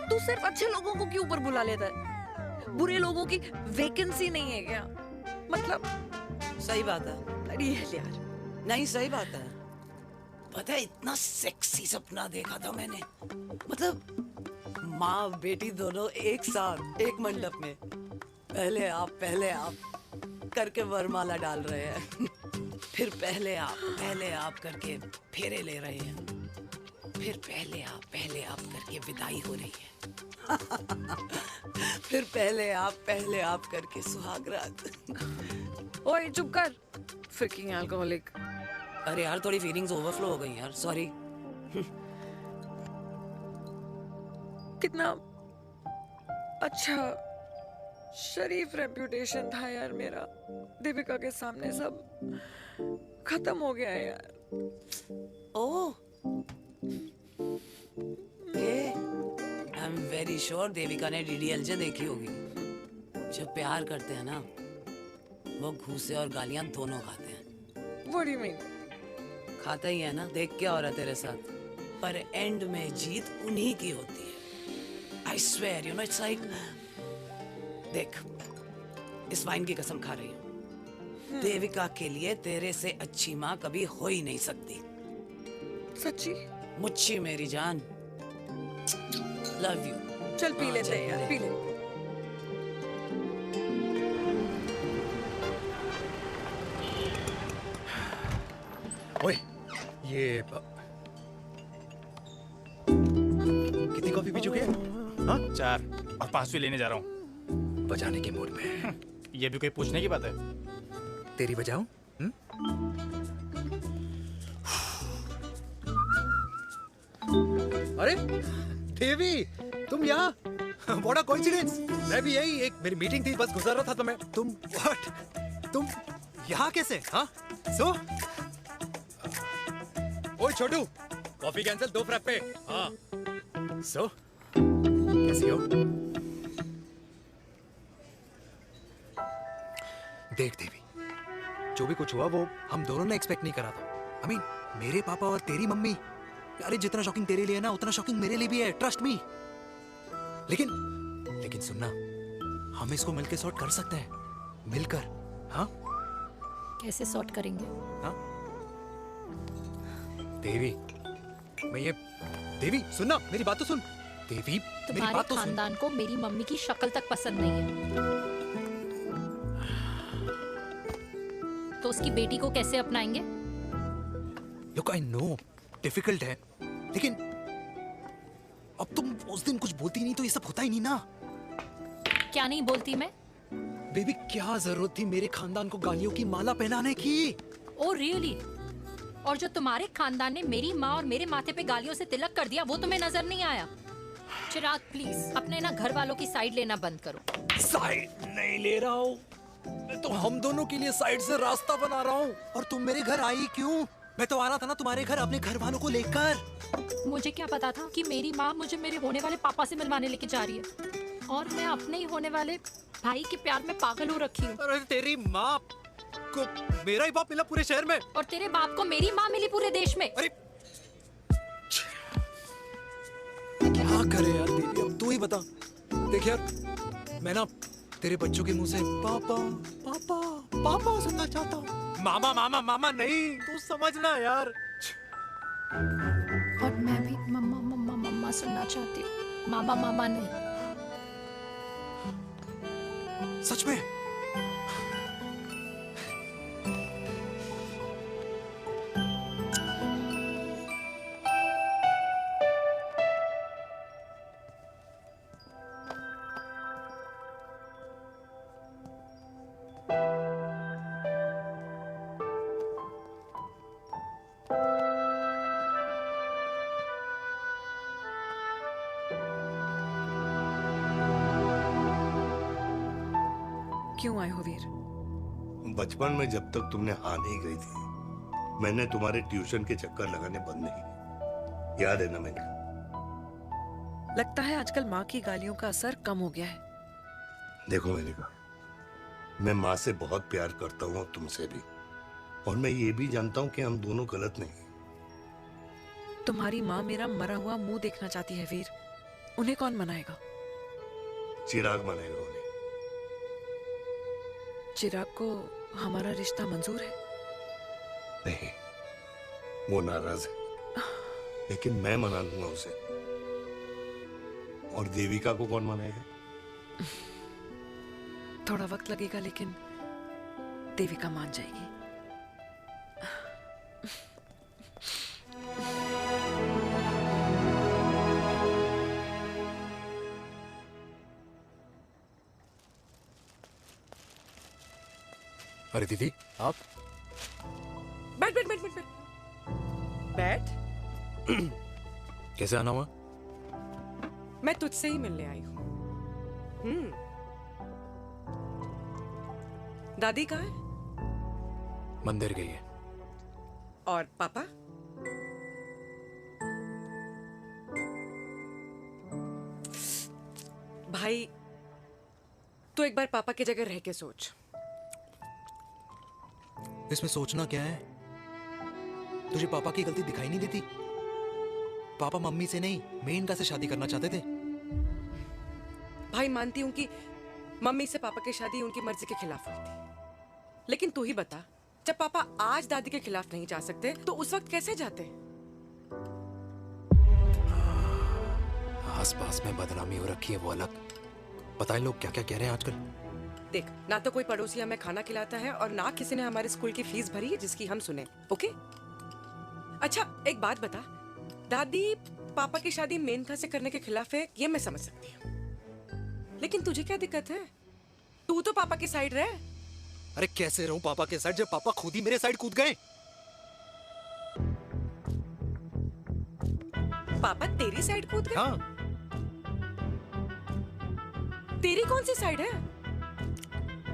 तू सिर्फ अच्छे लोगों को क्यों ऊपर बुला लेता है? बुरे लोगों की वैकेंसी नहीं है क्या? मतलब सही बात है। अरे यार, नहीं सही बात है। पता है इतना सेक्सी सपना देखा था मैंने, मतलब माँ बेटी दोनों एक साथ एक मंडप में पहले आप करके वरमाला डाल रहे हैं। फिर पहले आप करके फेरे ले रहे हैं। फिर पहले आप करके विदाई हो रही है। फिर पहले आप करके सुहागरात। ओए चुप कर, फ्रिकिंग अल्कोहलिक। अरे यार थोड़ी फीलिंग्स ओवरफ्लो हो गई यार, सॉरी। कितना अच्छा शरीफ रेप्यूटेशन था यार मेरा। दीपिका के सामने सब खत्म हो गया है यार। Oh, I am very sure Devika ने डीडीएलजे देखी होगी। जब प्यार करते हैं ना, वो घूसे और गालियां दोनों खाते हैं। What do you mean? खाता ही है ना, देख क्या हो रहा है तेरे साथ। पर एंड में जीत उन्हीं की होती है। I swear, you know, it's like, देख, इस वाइन की कसम खा रही हूँ। देविका के लिए तेरे से अच्छी माँ कभी हो ही नहीं सकती। सच्ची? मुच्छी मेरी जान। Love you. चल पी लेते हैं यार, पी ले। ओए, ये कितनी कॉफी पी चुके हैं? हाँ? 4 और 5वीं लेने जा रहा हूँ। बजाने के मूड में। ये भी कोई पूछने की बात है? तेरी बजाऊं? अरे देवी, तुम यहाँ? What a coincidence! मैं भी यही, एक मेरी मीटिंग थी, बस गुजर रहा था तो तुम यहाँ कैसे? हाँ? सो? ओए छोटू, कॉफी कैंसिल 2 फ्रैप्पे। हाँ। सो? कैसी हो? देख देवी, जो भी कुछ हुआ वो हम दोनों ने एक्सपेक्ट नहीं करा था। I mean, मेरे पापा और तेरी मम्मी, अरे जितना शॉकिंग तेरे लिए है ना, उतना शॉकिंग मेरे लिए भी है, ट्रस्ट मी। लेकिन सुनना, हम इसको मिलकर सॉर्ट कर सकते हैं, मिलकर। हाँ? कैसे सॉर्ट करेंगे? हाँ? देवी, देवी सुनना, मेरी बात तो सुन। देवी, मेरी तुम्हारे बात तो सुन। खानदान को मेरी मम्मी की शक्ल तक पसंद नहीं है, तो उसकी बेटी को कैसे अपनाएंगे? Look, I know, डिफिकल्ट है, लेकिन अब तुम उस दिन कुछ बोलती नहीं तो ये सब होता ही नहीं ना। क्या नहीं बोलती मैं? बेबी, क्या जरूरत थी मेरे खानदान को गालियों की माला पहनाने की? Oh really? और जो तुम्हारे खानदान ने मेरी माँ और मेरे माथे पे गालियों से तिलक कर दिया, वो तुम्हें नजर नहीं आया? चिराग प्लीज अपने ना घर वालों की साइड लेना बंद करो। साइड नहीं ले रहा हूँ, मैं तो हम दोनों के लिए साइड से रास्ता बना रहा हूँ। और तुम मेरे घर आई क्यों? मैं तो आ रहा था ना तुम्हारे घर अपने घर वालों को लेकर। मुझे क्या पता था कि मेरी माँ मुझे मेरे होने वाले पापा से मिलवाने लेके जा रही है, और मैं अपने ही होने वाले भाई के प्यार में पागल हो रखी हूँ। अरे तेरी माँ को मेरा ही बाप मिला पूरे शहर में, और तेरे बाप को मेरी माँ मिली पूरे देश में। अरे क्या करे यार देवी, अब तू ही बता। देख यार, मैं ना तेरे बच्चों के मुंह से पापा पापा पापा सुनना चाहता हूँ। मामा मामा मामा नहीं, तू समझना यार। और मैं भी मम्मा मम्मा मम्मा सुनना चाहती हूँ, मामा मामा नहीं। सच में? क्यों आए हो वीर? बचपन में जब तक तुमने हाँ नहीं कही थी, मैंने तुम्हारे ट्यूशन के चक्कर लगाने बंद नहीं किए। याद है ना मैंने? लगता है आजकल माँ की गालियों का असर कम हो गया है। देखो मेरिका, मैं माँ से बहुत प्यार करता हूँ और तुमसे भी, और मैं ये भी जानता हूँ कि हम दोनों गलत नहीं। तुम्हारी माँ मेरा मरा हुआ मुंह देखना चाहती है वीर, उन्हें कौन मनाएगा? चिराग मनाएगा उन्हें। चिराग को हमारा रिश्ता मंजूर है? नहीं, वो नाराज है, लेकिन मैं मना लूंगा उसे। और देविका को कौन मनाएगा? थोड़ा वक्त लगेगा लेकिन देविका मान जाएगी। अरे दीदी आप बैठ बैठ बैठ बैठ बैठ। बैठ। कैसे आना हुआ? मैं तुझसे ही मिलने आई हूँ। दादी कहाँ है? मंदिर गई है। और पापा? भाई तू एक बार पापा की जगह रह के सोच। इसमें सोचना क्या है? तुझे पापा की गलती दिखाई नहीं देती? पापा मम्मी से नहीं मेनका से शादी करना चाहते थे। भाई मानती हूं कि मम्मी से पापा की शादी उनकी मर्जी के खिलाफ हुई थी, लेकिन तू ही बता, जब पापा आज दादी के खिलाफ नहीं जा सकते तो उस वक्त कैसे जाते? आस पास में बदनामी हो रखी है वो अलग, पता है लोग क्या क्या कह रहे हैं आजकल। देख, ना तो कोई पड़ोसी हमें खाना खिलाता है और ना किसी ने हमारे स्कूल की फीस भरी है जिसकी हम सुने। ओके? अच्छा एक बात बता, दादी पापा की शादी मेनका से करने के खिलाफ है ये मैं समझ सकती हूँ, लेकिन तुझे क्या दिक्कत है? तू तो पापा की साइड रहे। अरे कैसे रहूं पापा के साइड जब पापा खुद ही मेरे साइड कूद गए? पापा तेरी साइड कूद गए? हाँ। तेरी कौन सी साइड है?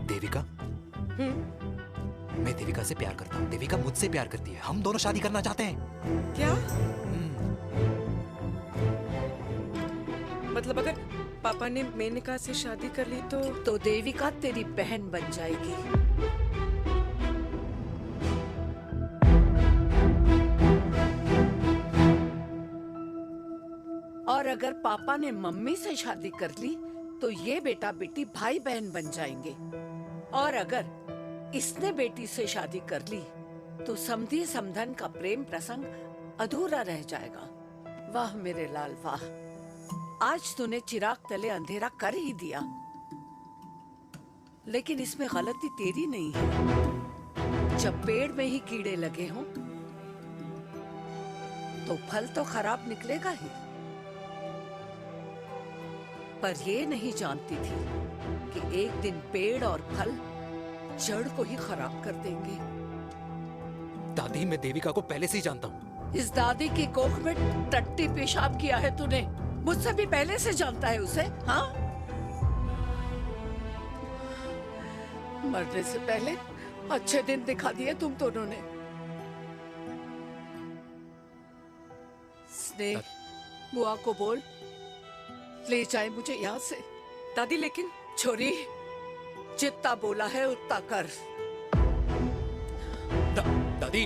देविका। मैं देविका से प्यार करता हूँ, देविका मुझसे प्यार करती है, हम दोनों शादी करना चाहते हैं। क्या? मतलब अगर पापा ने मेनका से शादी कर ली तो देविका तेरी बहन बन जाएगी। और अगर पापा ने मम्मी से शादी कर ली तो ये बेटा बेटी भाई बहन बन जाएंगे। और अगर इसने बेटी से शादी कर ली तो समधी समधन का प्रेम प्रसंग अधूरा रह जाएगा। वाह मेरे लाल वाह, आज तूने चिराग तले अंधेरा कर ही दिया, लेकिन इसमें गलती तेरी नहीं है। जब पेड़ में ही कीड़े लगे हों तो फल तो खराब निकलेगा ही। पर ये नहीं जानती थी कि एक दिन पेड़ और फल जड़ को ही खराब कर देंगे। दादी मैं देविका को पहले से ही जानता हूँ। इस दादी की कोख में टट्टी पेशाब किया है तूने, मुझसे भी पहले से जानता है उसे। हाँ, मरने से पहले अच्छे दिन दिखा दिए तुम दोनों ने। स्नेह, बुआ को बोल ले जाए मुझे यहाँ से। दादी लेकिन छोरी, जितना बोला है उतना कर। दादी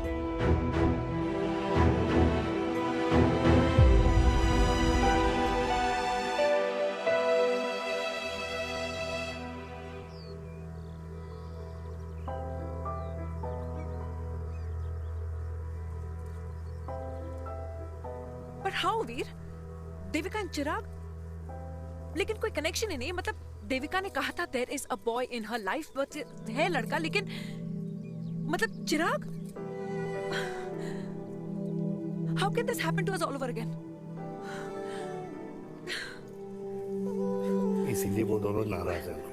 पर हाउ वीर? देविका एंड चिराग, लेकिन कोई कनेक्शन ही नहीं। मतलब देविका ने कहा था there is a boy in her life, but है लड़का, लेकिन मतलब Chirag, how can this happen to us all over again? इसीलिए वो दोनों नाराज हैं।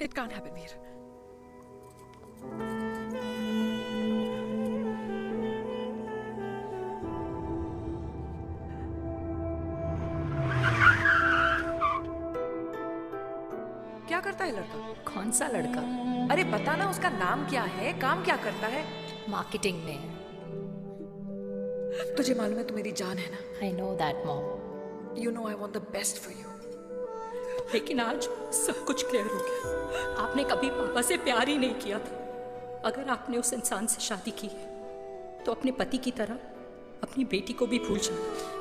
It can't happen Veer. क्या करता है लड़का? कौन सा लड़का? अरे बता ना, उसका नाम क्या है, काम क्या करता है? मार्केटिंग में। तुझे मालूम है तू मेरी जान है ना? I know that, Mom. You know I want the best for you. लेकिन आज सब कुछ क्लियर हो गया। आपने कभी पापा से प्यार ही नहीं किया था। अगर आपने उस इंसान से शादी की है तो अपने पति की तरह अपनी बेटी को भी भूल जाओ।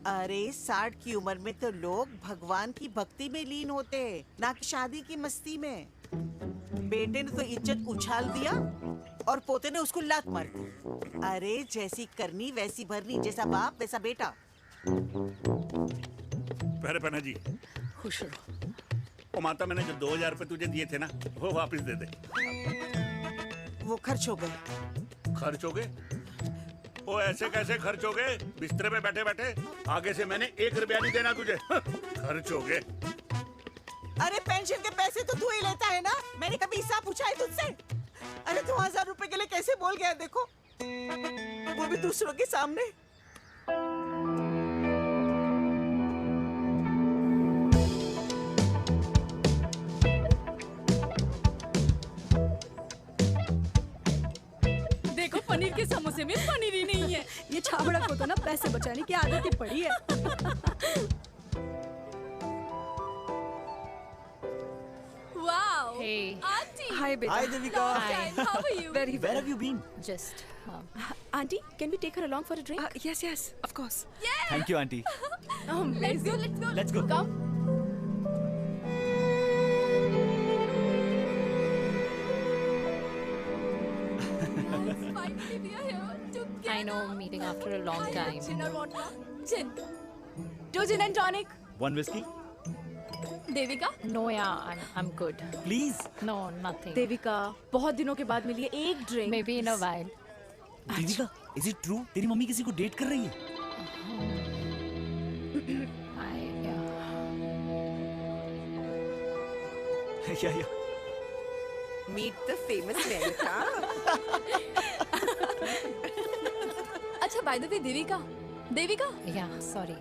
अरे 60 की उम्र में तो लोग भगवान की भक्ति में लीन होते हैं, ना कि शादी की मस्ती में। बेटे ने तो इज्जत उछाल दिया और पोते ने उसको लात मार दी। अरे जैसी करनी वैसी भरनी, जैसा बाप वैसा बेटा। पहले पहना जी खुश रहो। ओ माता, मैंने जो 2000 रुपए तुझे दिए थे ना, वो वापस दे दे। वो खर्च हो गए। खर्च हो गए? ओ ऐसे कैसे खर्च हो गए? बिस्तर पे बैठे बैठे। आगे से मैंने 1 रुपया नहीं देना तुझे। खर्च हो गए। अरे पेंशन के पैसे तो तू ही लेता है ना, मैंने कभी हिसाब पूछा है तुझसे? अरे 2000 रुपए के लिए कैसे बोल गया देखो, वो भी दूसरों के सामने। देखो पनीर के समोसे में पनीर ही नहीं है। ये छाबड़ा को तो ना पैसे बचाने की आदत ही पड़ी है। Wow. Hey. Auntie. Hi, beta. Hi, Devika. Hi. How are you? Very well. Where have you been? Just. Auntie, can we take her along for a drink? Yes, of course. Yeah. Thank you, auntie. Let's go. Let's go. Come. Finally, we are here together. I know, meeting after a long time. Gin or vodka? Gin. Two gin and tonic. One whiskey? Devika? No, yeah, I'm good. Please. No, nothing. Devika, बहुत दिनों के बाद मिली है, एक drink. Maybe in a while. Devika, is it true? तेरी mummy किसी को date कर रही है? Yeah. Meet the famous Devika. अच्छा, by the way, Devika. Yeah, sorry.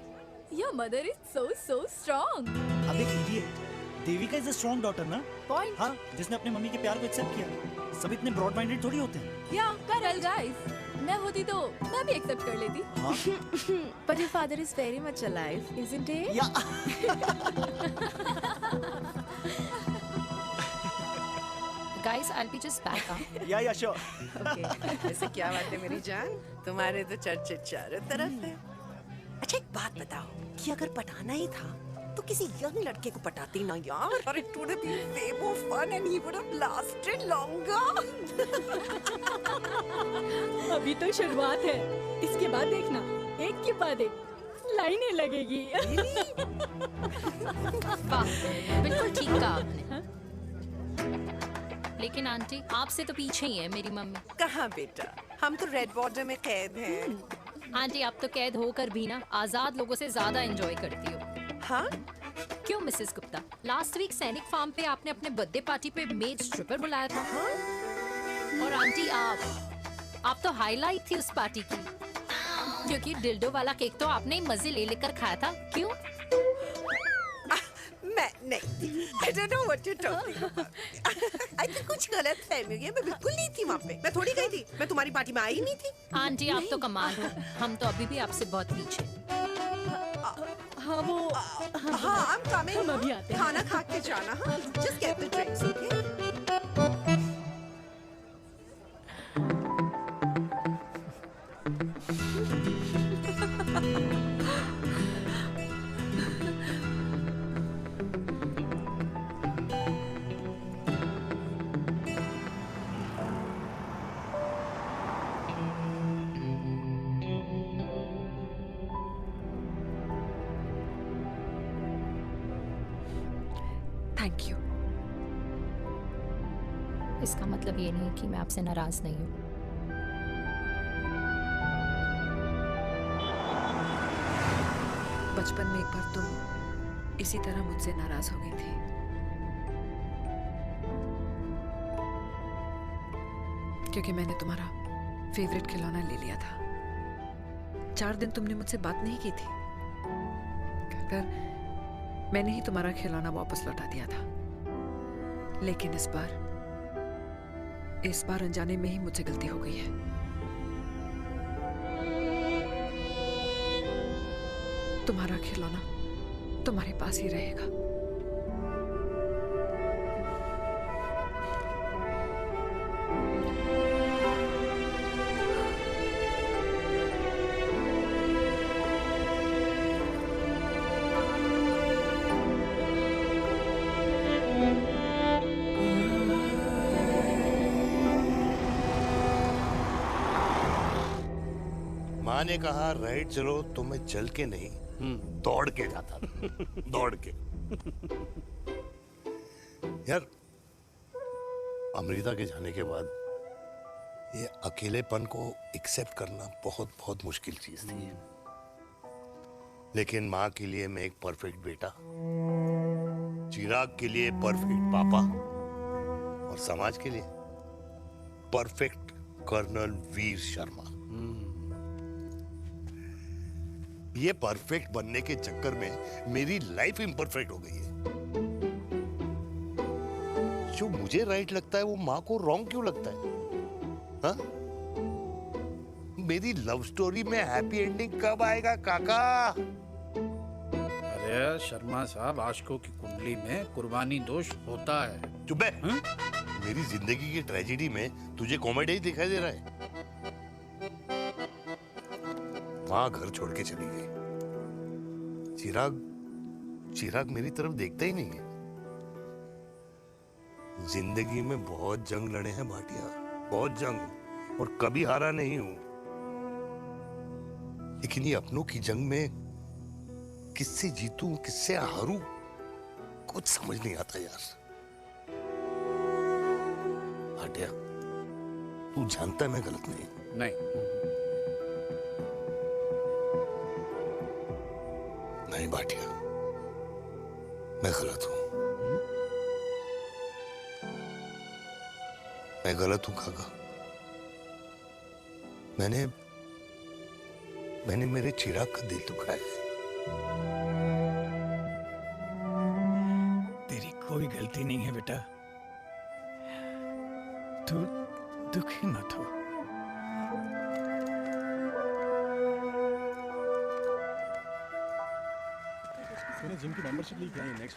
Your mother is so strong. अब एक idiot. Devika is a strong daughter ना? Point. हाँ, जिसने अपने मम्मी के प्यार को एक्सेप्ट किया। सब इतने ब्रॉड माइंडेड थोड़ी होते हैं। Yeah, correct, guys. मैं होती तो मैं भी एक्सेप्ट कर लेती। But your father is very much alive, isn't he? Guys, I'll be just back. Yeah, sure. Okay. ऐसे क्या बात है मेरी जान? तुम्हारे तो चर्चे चारों तरफ है। अच्छा एक बात बताओ कि अगर पटाना ही था तो किसी यंग लड़के को पटाती ना यार, और it would have been way more fun and he would have lasted longer. अभी तो शुरुआत है, इसके बाद देखना, एक के बाद एक लाइनें लगेगी। बिल्कुल ठीक कहा आपने। लेकिन आंटी, आपसे तो पीछे ही है मेरी मम्मी। कहाँ बेटा, हम तो रेड बॉर्डर में कैद हैं। आंटी, आप तो कैद होकर भी ना आजाद लोगों से ज्यादा एंजॉय करती हो। हाँ? क्यों मिसेस गुप्ता? लास्ट वीक सैनिक फार्म पे आपने अपने बर्थडे पार्टी पे मेड स्ट्रिपर बुलाया था। हाँ? और आंटी, आप तो हाईलाइट थी उस पार्टी की, क्योंकि डिल्डो वाला केक तो आपने ही मजे ले लेकर खाया था। क्यों? मैं नहीं, I don't know what you're talking about. I think कुछ गलत फहमी हुई है, मैं बिल्कुल नहीं थी वहाँ पे। मैं थोड़ी गई थी, मैं तुम्हारी पार्टी में आई नहीं थी। आंटी, आप तो कमाल हो, हम तो अभी भी आपसे बहुत पीछे। हाँ वो हाँ I'm coming. हम अभी आते हैं। खाना खा के जाना। हाँ, just get the drinks, okay? Thank you. इसका मतलब ये नहीं कि मैं आपसे नाराज नहीं हूँ। बचपन में एक बार तुम इसी तरह मुझसे नाराज हो गई थी। क्योंकि मैंने तुम्हारा फेवरेट खिलौना ले लिया था। 4 दिन तुमने मुझसे बात नहीं की थी। फिर मैंने ही तुम्हारा खिलौना वापस लौटा दिया था। लेकिन इस बार अनजाने में ही मुझसे गलती हो गई है। तुम्हारा खिलौना तुम्हारे पास ही रहेगा। माँ ने कहा राइट चलो तो मैं चल के नहीं दौड़ के जाता था। दौड़ के। यार अमृता के जाने के बाद ये अकेलेपन को एक्सेप्ट करना बहुत बहुत मुश्किल चीज थी। लेकिन माँ के लिए मैं एक परफेक्ट बेटा, चिराग के लिए परफेक्ट पापा और समाज के लिए परफेक्ट कर्नल वीर शर्मा। ये परफेक्ट बनने के चक्कर में मेरी लाइफ इम्परफेक्ट हो गई है। जो मुझे राइट लगता है वो माँ को रॉन्ग क्यों लगता है? हाँ? मेरी लव स्टोरी में हैप्पी एंडिंग कब आएगा काका? अरे शर्मा साहब, आशिकों की कुंडली में कुर्बानी दोष होता है। चुप है। मेरी जिंदगी की ट्रेजेडी में तुझे कॉमेडी ही दिखाई दे रहा है। माँ घर छोड़ के चली गई। चिराग मेरी तरफ देखता ही नहीं है। जिंदगी में बहुत जंग लड़े हैं भाटिया, बहुत जंग, और कभी हारा नहीं हूं। लेकिन ये अपनों की जंग में किससे जीतूं किससे हारूं कुछ समझ नहीं आता यार। भाटिया तू जानता है मैं गलत नहीं। नहीं भाटिया, मैं गलत हूं। मैं गलत हूं काका। मैंने मेरे चिराग का दिल दुखाया है। तेरी कोई गलती नहीं है बेटा, तू दुखी मत हो। मैंने जिम की मेंबरशिप ली क्या? नेक्स्ट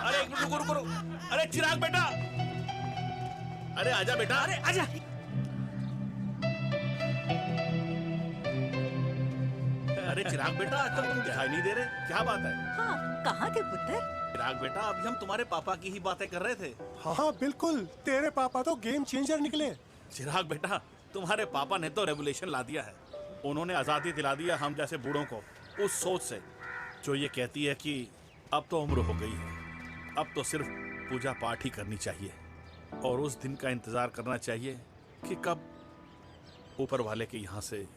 अरे एक मिनट रुको। अरे चिराग बेटा, अरे आजा बेटा, अरे आजा। अरे चिराग बेटा, आजकल तुम दिखाई नहीं दे रहे, क्या बात है? हाँ, कहाँ थे पुत्र? चिराग बेटा, अभी हम तुम्हारे पापा की ही बातें कर रहे थे। हाँ बिल्कुल, तेरे पापा तो गेम चेंजर निकले। चिराग बेटा, तुम्हारे पापा ने तो रेवोल्यूशन ला दिया है। उन्होंने आज़ादी दिला दिया हम जैसे बूढ़ों को, उस सोच से जो ये कहती है कि अब तो उम्र हो गई है, अब तो सिर्फ पूजा पाठ ही करनी चाहिए और उस दिन का इंतज़ार करना चाहिए कि कब ऊपर वाले के यहाँ से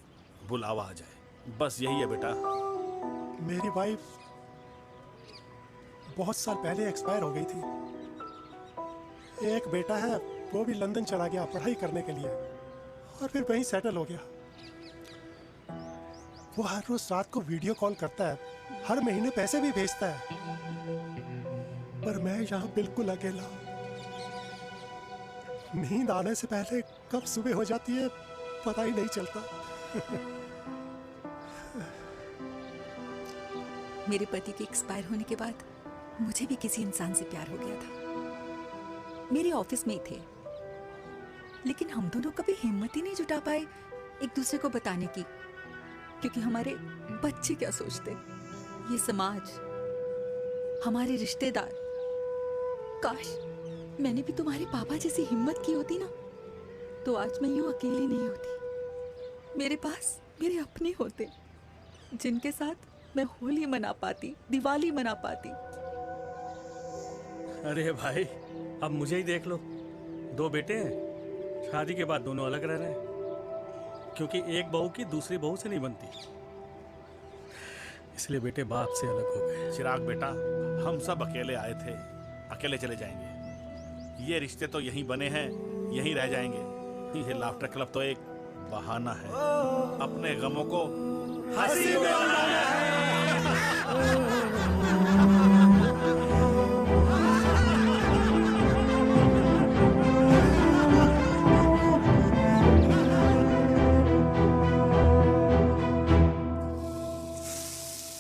बुलावा आ जाए। बस यही है बेटा। मेरी वाइफ बहुत साल पहले एक्सपायर हो गई थी। एक बेटा है, वो भी लंदन चला गया पढ़ाई करने के लिए और फिर वहीं सेटल हो गया। वो हर रोज रात को वीडियो कॉल करता है, हर महीने पैसे भी भेजता है, पर मैं यहाँ बिल्कुल अकेला। नींद आने से पहले कब सुबह हो जाती है पता ही नहीं चलता। मेरे पति के एक्सपायर होने के बाद मुझे भी किसी इंसान से प्यार हो गया था। मेरे ऑफिस में ही थे, लेकिन हम दोनों कभी हिम्मत ही नहीं जुटा पाए एक दूसरे को बताने की, क्योंकि हमारे बच्चे क्या सोचते, ये समाज, हमारे रिश्तेदार। काश मैंने भी तुम्हारे पापा जैसी हिम्मत की होती ना, तो आज मैं यूं अकेली नहीं होती। मेरे पास मेरे अपने होते, जिनके साथ मैं होली मना पाती, दिवाली मना पाती। अरे भाई, अब मुझे ही देख लो, 2 बेटे हैं, शादी के बाद दोनों अलग रह रहे हैं, क्योंकि एक बहू की दूसरी बहू से नहीं बनती, इसलिए बेटे बाप से अलग हो गए। चिराग बेटा, हम सब अकेले आए थे, अकेले चले जाएंगे। ये रिश्ते तो यहीं बने हैं, यहीं रह जाएंगे। ये लाफ्टर क्लब तो एक बहाना है अपने गमों को हंसी में बनाना है।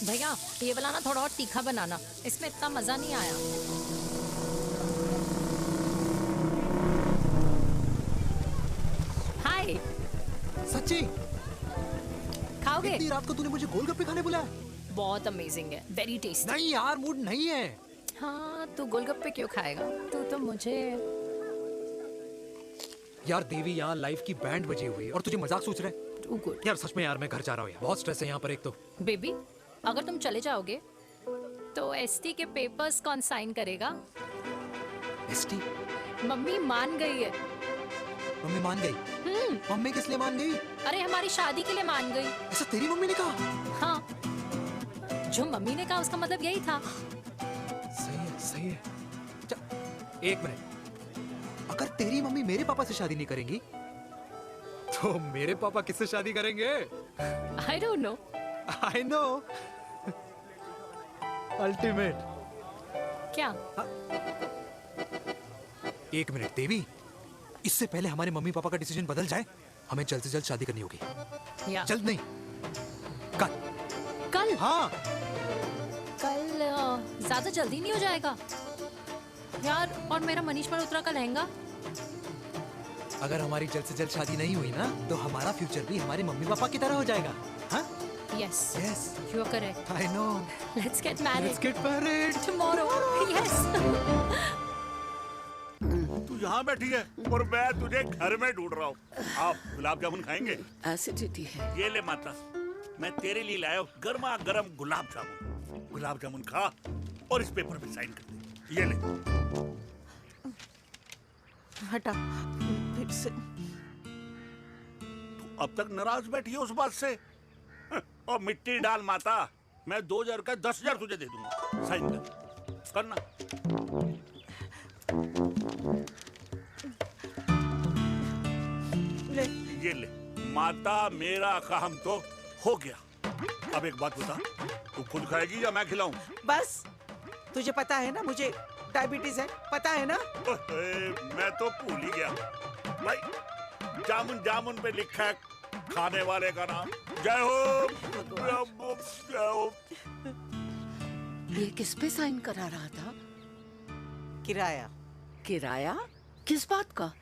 भैया ये वाला ना थोड़ा और तीखा बनाना, इसमें इतना मजा नहीं आया। हाय। सच्ची? खाओगे? इतनी रात को तूने मुझे गोलगप्पे खाने बुलाया? बहुत अमेजिंग है, वेरी टेस्टी। नहीं यार, मूड नहीं है। हाँ, तू गोलगप्पे क्यों खाएगा? तू तो मुझे यार देवी, यहाँ लाइफ की बैंड बजी हुई है और तुझे मजाक सोच रहा है? Too good. यार सच में यार मैं घर जा रहा हूँ यार, बहुत स्ट्रेस है यहाँ पर एक तो। बेबी, अगर तुम चले जाओगे तो एसटी के पेपर्स कौन साइन करेगा? एसटी? मम्मी मान गई है। मम्मी मान गई? मम्मी किस लिए मान गई? अरे हमारी शादी के लिए मान गई। ऐसा तेरी मम्मी ने कहा? हाँ, जो मम्मी ने कहा उसका मतलब यही था। सही है, सही है। एक मिनट, अगर तेरी मम्मी मेरे पापा से शादी नहीं करेंगी तो मेरे पापा किससे शादी करेंगे? I don't know. I know. Ultimate. क्या? एक मिनट देवी, इससे पहले हमारे मम्मी पापा का डिसीजन बदल जाए, हमें जल्द से जल्द शादी करनी होगी। या। जल्द नहीं, कल। कल? हाँ। कल ज्यादा जल्दी नहीं हो जाएगा यार? और मेरा मनीष मल्होत्रा का लहंगा? अगर हमारी जल्द से जल्द शादी नहीं हुई ना तो हमारा फ्यूचर भी हमारे मम्मी पापा की तरह हो जाएगा। हाँ? Yes. Yes. You are correct. I know. Let's get married. Let's get married. Tomorrow. Yes. तू यहाँ बैठी है और मैं तुझे घर में ढूंढ रहा हूँ। आप गुलाब जामुन खाएंगे? एसिडिटी है। ये ले माता, मैं तेरे लिए लाया हूँ गर्मा गर्म गुलाब जामुन। गुलाब जामुन खा और इस पेपर पे साइन कर दे। ये ले। हटा फिर से। तू अब तक नाराज बैठी है उस बात से? और मिट्टी डाल माता, मैं 2000 का 10,000 तुझे दे दूंगा। साइन कर, करना। ले। ये ले माता, मेरा काम तो हो गया। अब एक बात बता, तू खुद खाएगी या मैं खिलाऊं? बस, तुझे पता है ना मुझे डायबिटीज है, पता है ना? मैं तो भूल ही गया भाई। जामुन जामुन पे लिखा है खाने वाले का नाम। जय हो, जय हो। ये किस पे साइन करा रहा था? किराया। किराया? किस बात का?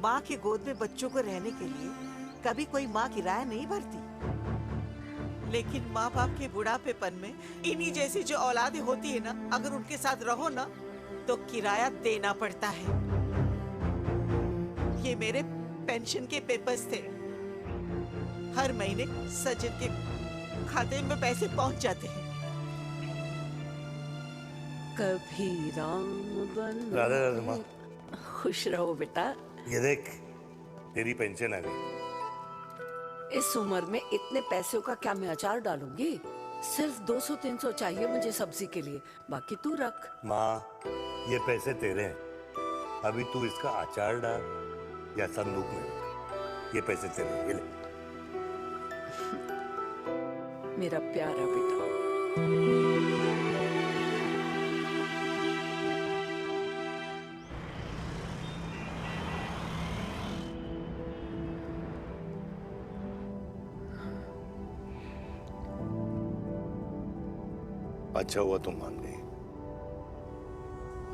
माँ की गोद में बच्चों को रहने के लिए कभी कोई माँ किराया नहीं भरती, लेकिन माँ बाप के बुढ़ापेपन में इन्हीं जैसी जो औलादें होती है ना, अगर उनके साथ रहो ना तो किराया देना पड़ता है। ये मेरे पेंशन के पेपर्स थे। हर महीने सचिन के खाते में पैसे पहुंच जाते हैं। कभी राम बन। राधे राधे माँ। खुश रहो बेटा। ये देख, तेरी पेंशन आ गई। इस उम्र में इतने पैसों का क्या मैं अचार डालूंगी? सिर्फ 200-300 चाहिए मुझे सब्जी के लिए, बाकी तू रख। माँ, ये पैसे तेरे हैं। अभी तू इसका अचार डाल या संदूक में रख। ये पैसे तेरे हैं, ये ले। मेरा प्यारा बेटा। अच्छा हुआ तुम मान गई।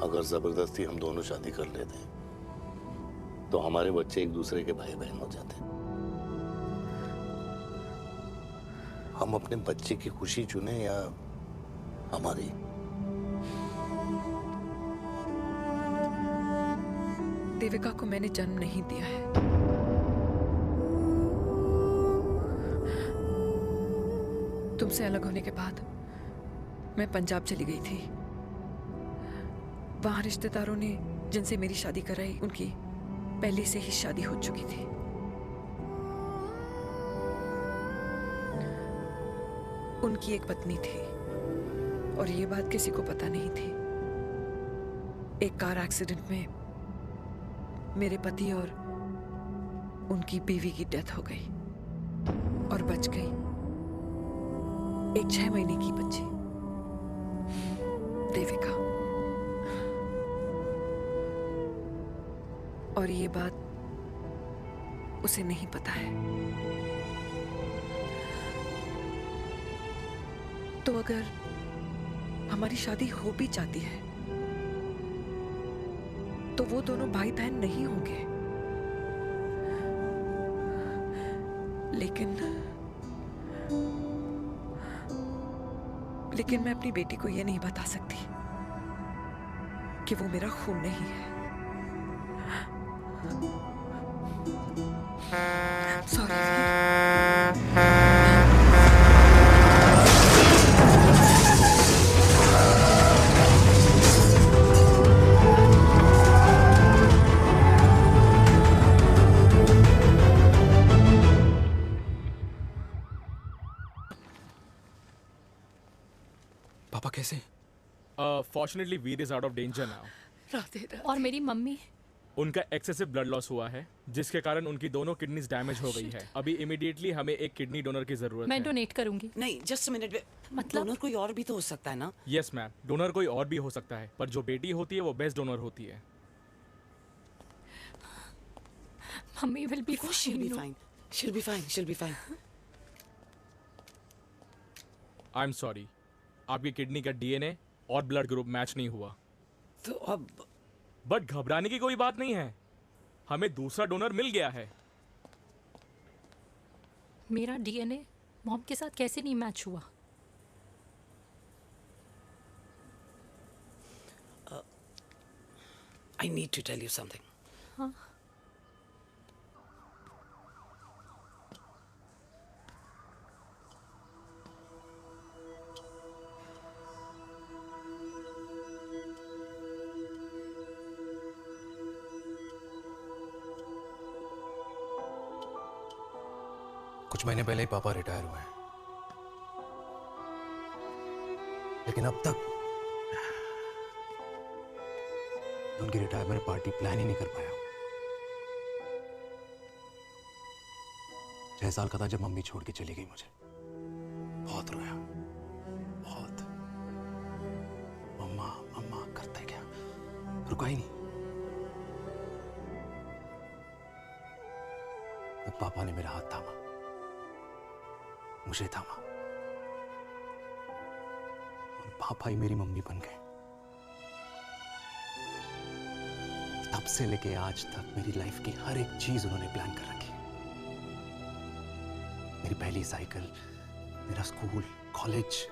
अगर जबरदस्ती हम दोनों शादी कर लेते तो हमारे बच्चे एक दूसरे के भाई बहन हो जाते। हम अपने बच्चे की खुशी चुने या हमारी? देविका को मैंने जन्म नहीं दिया है। तुमसे अलग होने के बाद मैं पंजाब चली गई थी। वहां रिश्तेदारों ने जिनसे मेरी शादी कराई, उनकी पहले से ही शादी हो चुकी थी। उनकी एक पत्नी थी और ये बात किसी को पता नहीं थी। एक कार एक्सीडेंट में मेरे पति और उनकी बीवी की डेथ हो गई और बच गई एक 6 महीने की बच्ची, देविका। और ये बात उसे नहीं पता है। तो अगर हमारी शादी हो भी जाती है तो वो दोनों भाई बहन नहीं होंगे। लेकिन मैं अपनी बेटी को ये नहीं बता सकती कि वो मेरा खून नहीं है। Fortunately Veer is out of danger now. Radhe Radhe. और मेरी मम्मी? उनका एक्सेसिव ब्लड लॉस हुआ है जिसके कारण उनकी दोनों किडनीज डैमेज हो गई है। अभी इमीडिएटली हमें एक किडनी डोनर की जरूरत है। मैं डोनेट करूंगी। नहीं, जस्ट अ मिनट। मतलब डोनर कोई और भी तो हो सकता है ना? यस मैम, डोनर कोई और भी हो सकता है, पर जो बेटी होती है वो बेस्ट डोनर होती है। Mummy will be fine. She'll be fine. She'll be fine. She'll be fine. I am sorry, आपकी किडनी का डीएनए और ब्लड ग्रुप मैच नहीं हुआ। तो अब बट घबराने की कोई बात नहीं है, हमें दूसरा डोनर मिल गया है। मेरा डीएनए मॉम के साथ कैसे नहीं मैच हुआ? I need to tell you something. हाँ? कुछ महीने पहले ही पापा रिटायर हुए हैं, लेकिन अब तक उनकी रिटायरमेंट पार्टी प्लान ही नहीं कर पाया। 6 साल का था जब मम्मी छोड़ के चली गई मुझे। बहुत रोया, बहुत। मम्मा मम्मा करते क्या, रुका ही नहीं। तो पापा ने मेरा हाथ थामा, मुझे थामा, और पापा ही मेरी मम्मी बन गए। तब से लेके आज तक मेरी लाइफ की हर एक चीज उन्होंने प्लान कर रखी है। मेरी पहली साइकिल, मेरा school, college,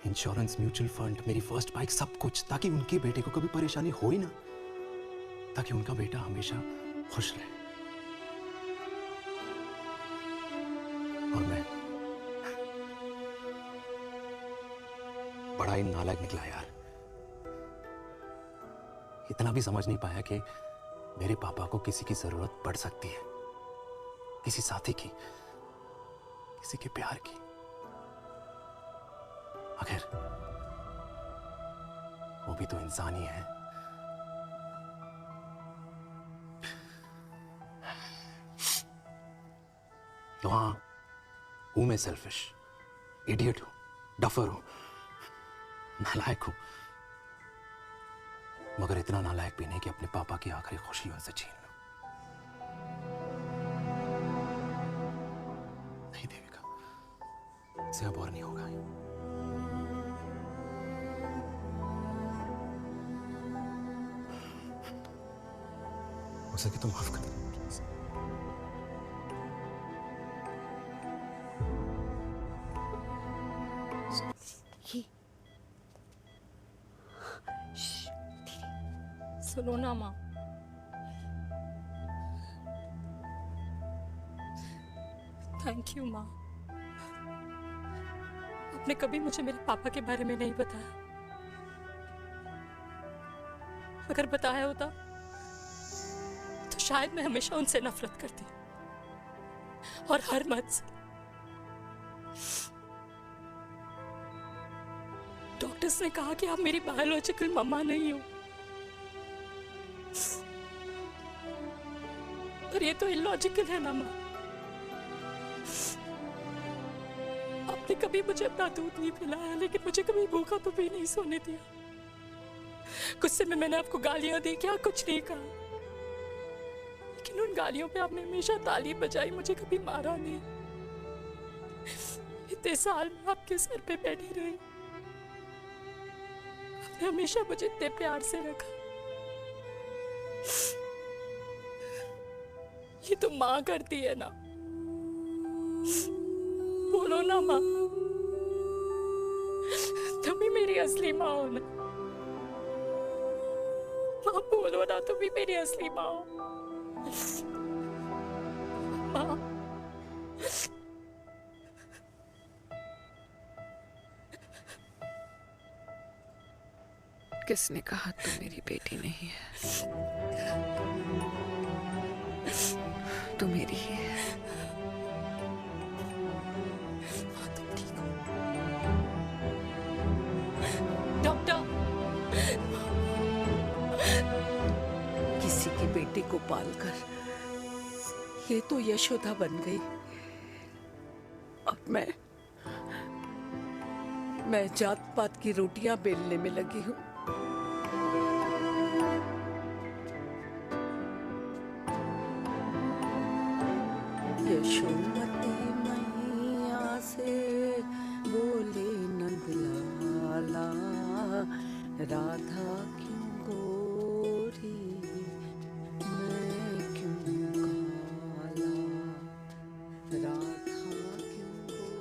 insurance, mutual fund, मेरी फर्स्ट बाइक, सब कुछ, ताकि उनके बेटे को कभी परेशानी हो ही ना, ताकि उनका बेटा हमेशा खुश रहे। और मैं बड़ा ही नालायक निकला यार। इतना भी समझ नहीं पाया कि मेरे पापा को किसी की जरूरत पड़ सकती है, किसी साथी की, किसी के प्यार की। आखिर वो भी तो इंसान ही है। तो हाँ, हूं मैं सेल्फिश, इडियट हूं, डफर हूं, नालायक हूं, मगर इतना नालायक भी नहीं कि अपने पापा की आखिरी खुशी उनसे छीन लूं। नहीं देविका, इससे अब और नहीं होगा। हो सके तो माफ कर दो प्लीज। सुनो ना माँ, थैंक यू माँ। आपने कभी मुझे मेरे पापा के बारे में नहीं बताया। अगर बताया होता तो शायद मैं हमेशा उनसे नफरत करती, और हर मत से। डॉक्टर्स ने कहा कि आप मेरी बायोलॉजिकल मम्मा नहीं हो, पर ये तो इलॉजिकल है ना माँ। आपने कभी मुझे अपना दूध नहीं पिलाया, लेकिन मुझे कभी भूखा तो भी नहीं सोने दिया। गुस्से में मैंने आपको गालियां दी, क्या कुछ नहीं कहा, लेकिन उन गालियों पे आपने हमेशा ताली बजाई, मुझे कभी मारा नहीं। इतने साल में आपके सर पे बैठी रही, आपने हमेशा मुझे इतने प्यार से रखा। ये तो माँ करती है ना, बोलो ना माँ, तुम ही मेरी असली माँ हो ना। माँ बोलो ना, तुम ही मेरी असली माँ हो। माँ किसने कहा तू मेरी बेटी नहीं है? तू मेरी ही है। डॉक्टर की बेटी को पालकर ये तो यशोदा बन गई। अब मैं जात पात की रोटियां बेलने में लगी हूँ। यशोमती मैया से बोले नंदलाला, राधा क्यों गोरी मैं क्यों काला, राधा क्यों गोरी।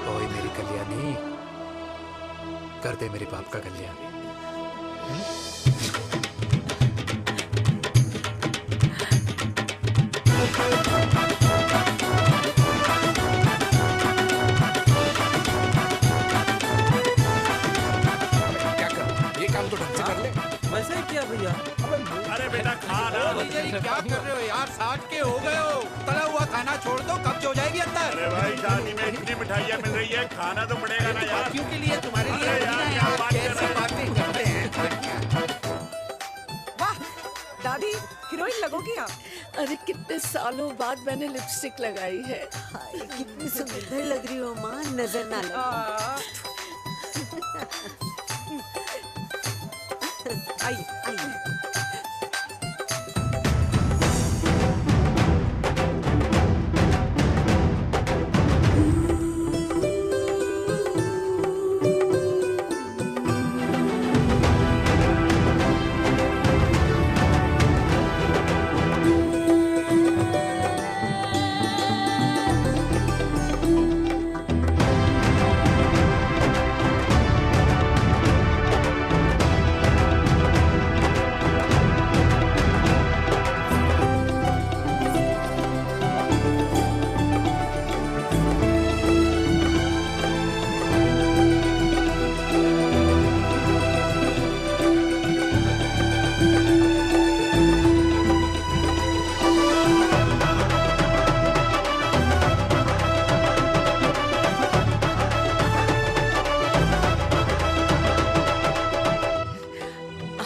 ओए मेरी कल्याणी, कर दे मेरे बाप का कल्याण। क्या कर, ये काम तो ढंग से कर ले। वैसे ही किया भैया। अरे बेटा खा ना। क्या कर रहे हो यार? 60 के हो गए हो। तला हुआ खाना छोड़ दो, कब्ज हो जाएगी अंदर। अरे भाई शादी में इतनी मिठाइयाँ मिल रही है, खाना तो पड़ेगा ना यार। क्यों लिए तुम्हारे लिए अरे यार क्या बात कर रहे बातें करते हैं। वाह दादी, हीरोइन लगोगी आप। अरे कितने सालों बाद मैंने लिपस्टिक लगाई है। कितनी सुंदर लग रही हो माँ, नजर ना लगे। आइए आइए।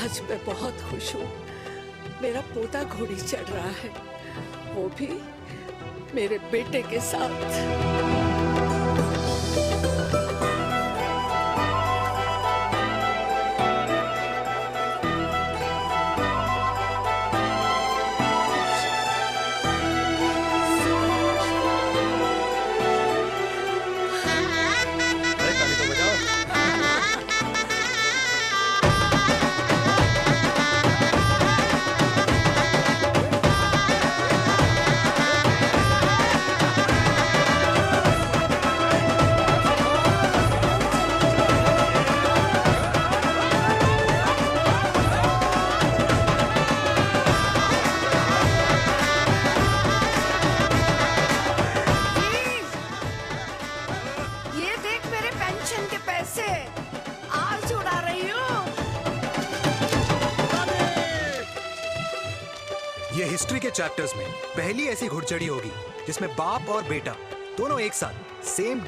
आज मैं बहुत खुश हूँ। मेरा पोता घोड़ी चढ़ रहा है, वो भी मेरे बेटे के साथ। ये देख मेरे पेंशन के पैसे आज उड़ा रही हूँ। ये हिस्ट्री के चैप्टर्स में पहली ऐसी घुड़चढ़ी होगी जिसमें बाप और बेटा दोनों एक साथ सेम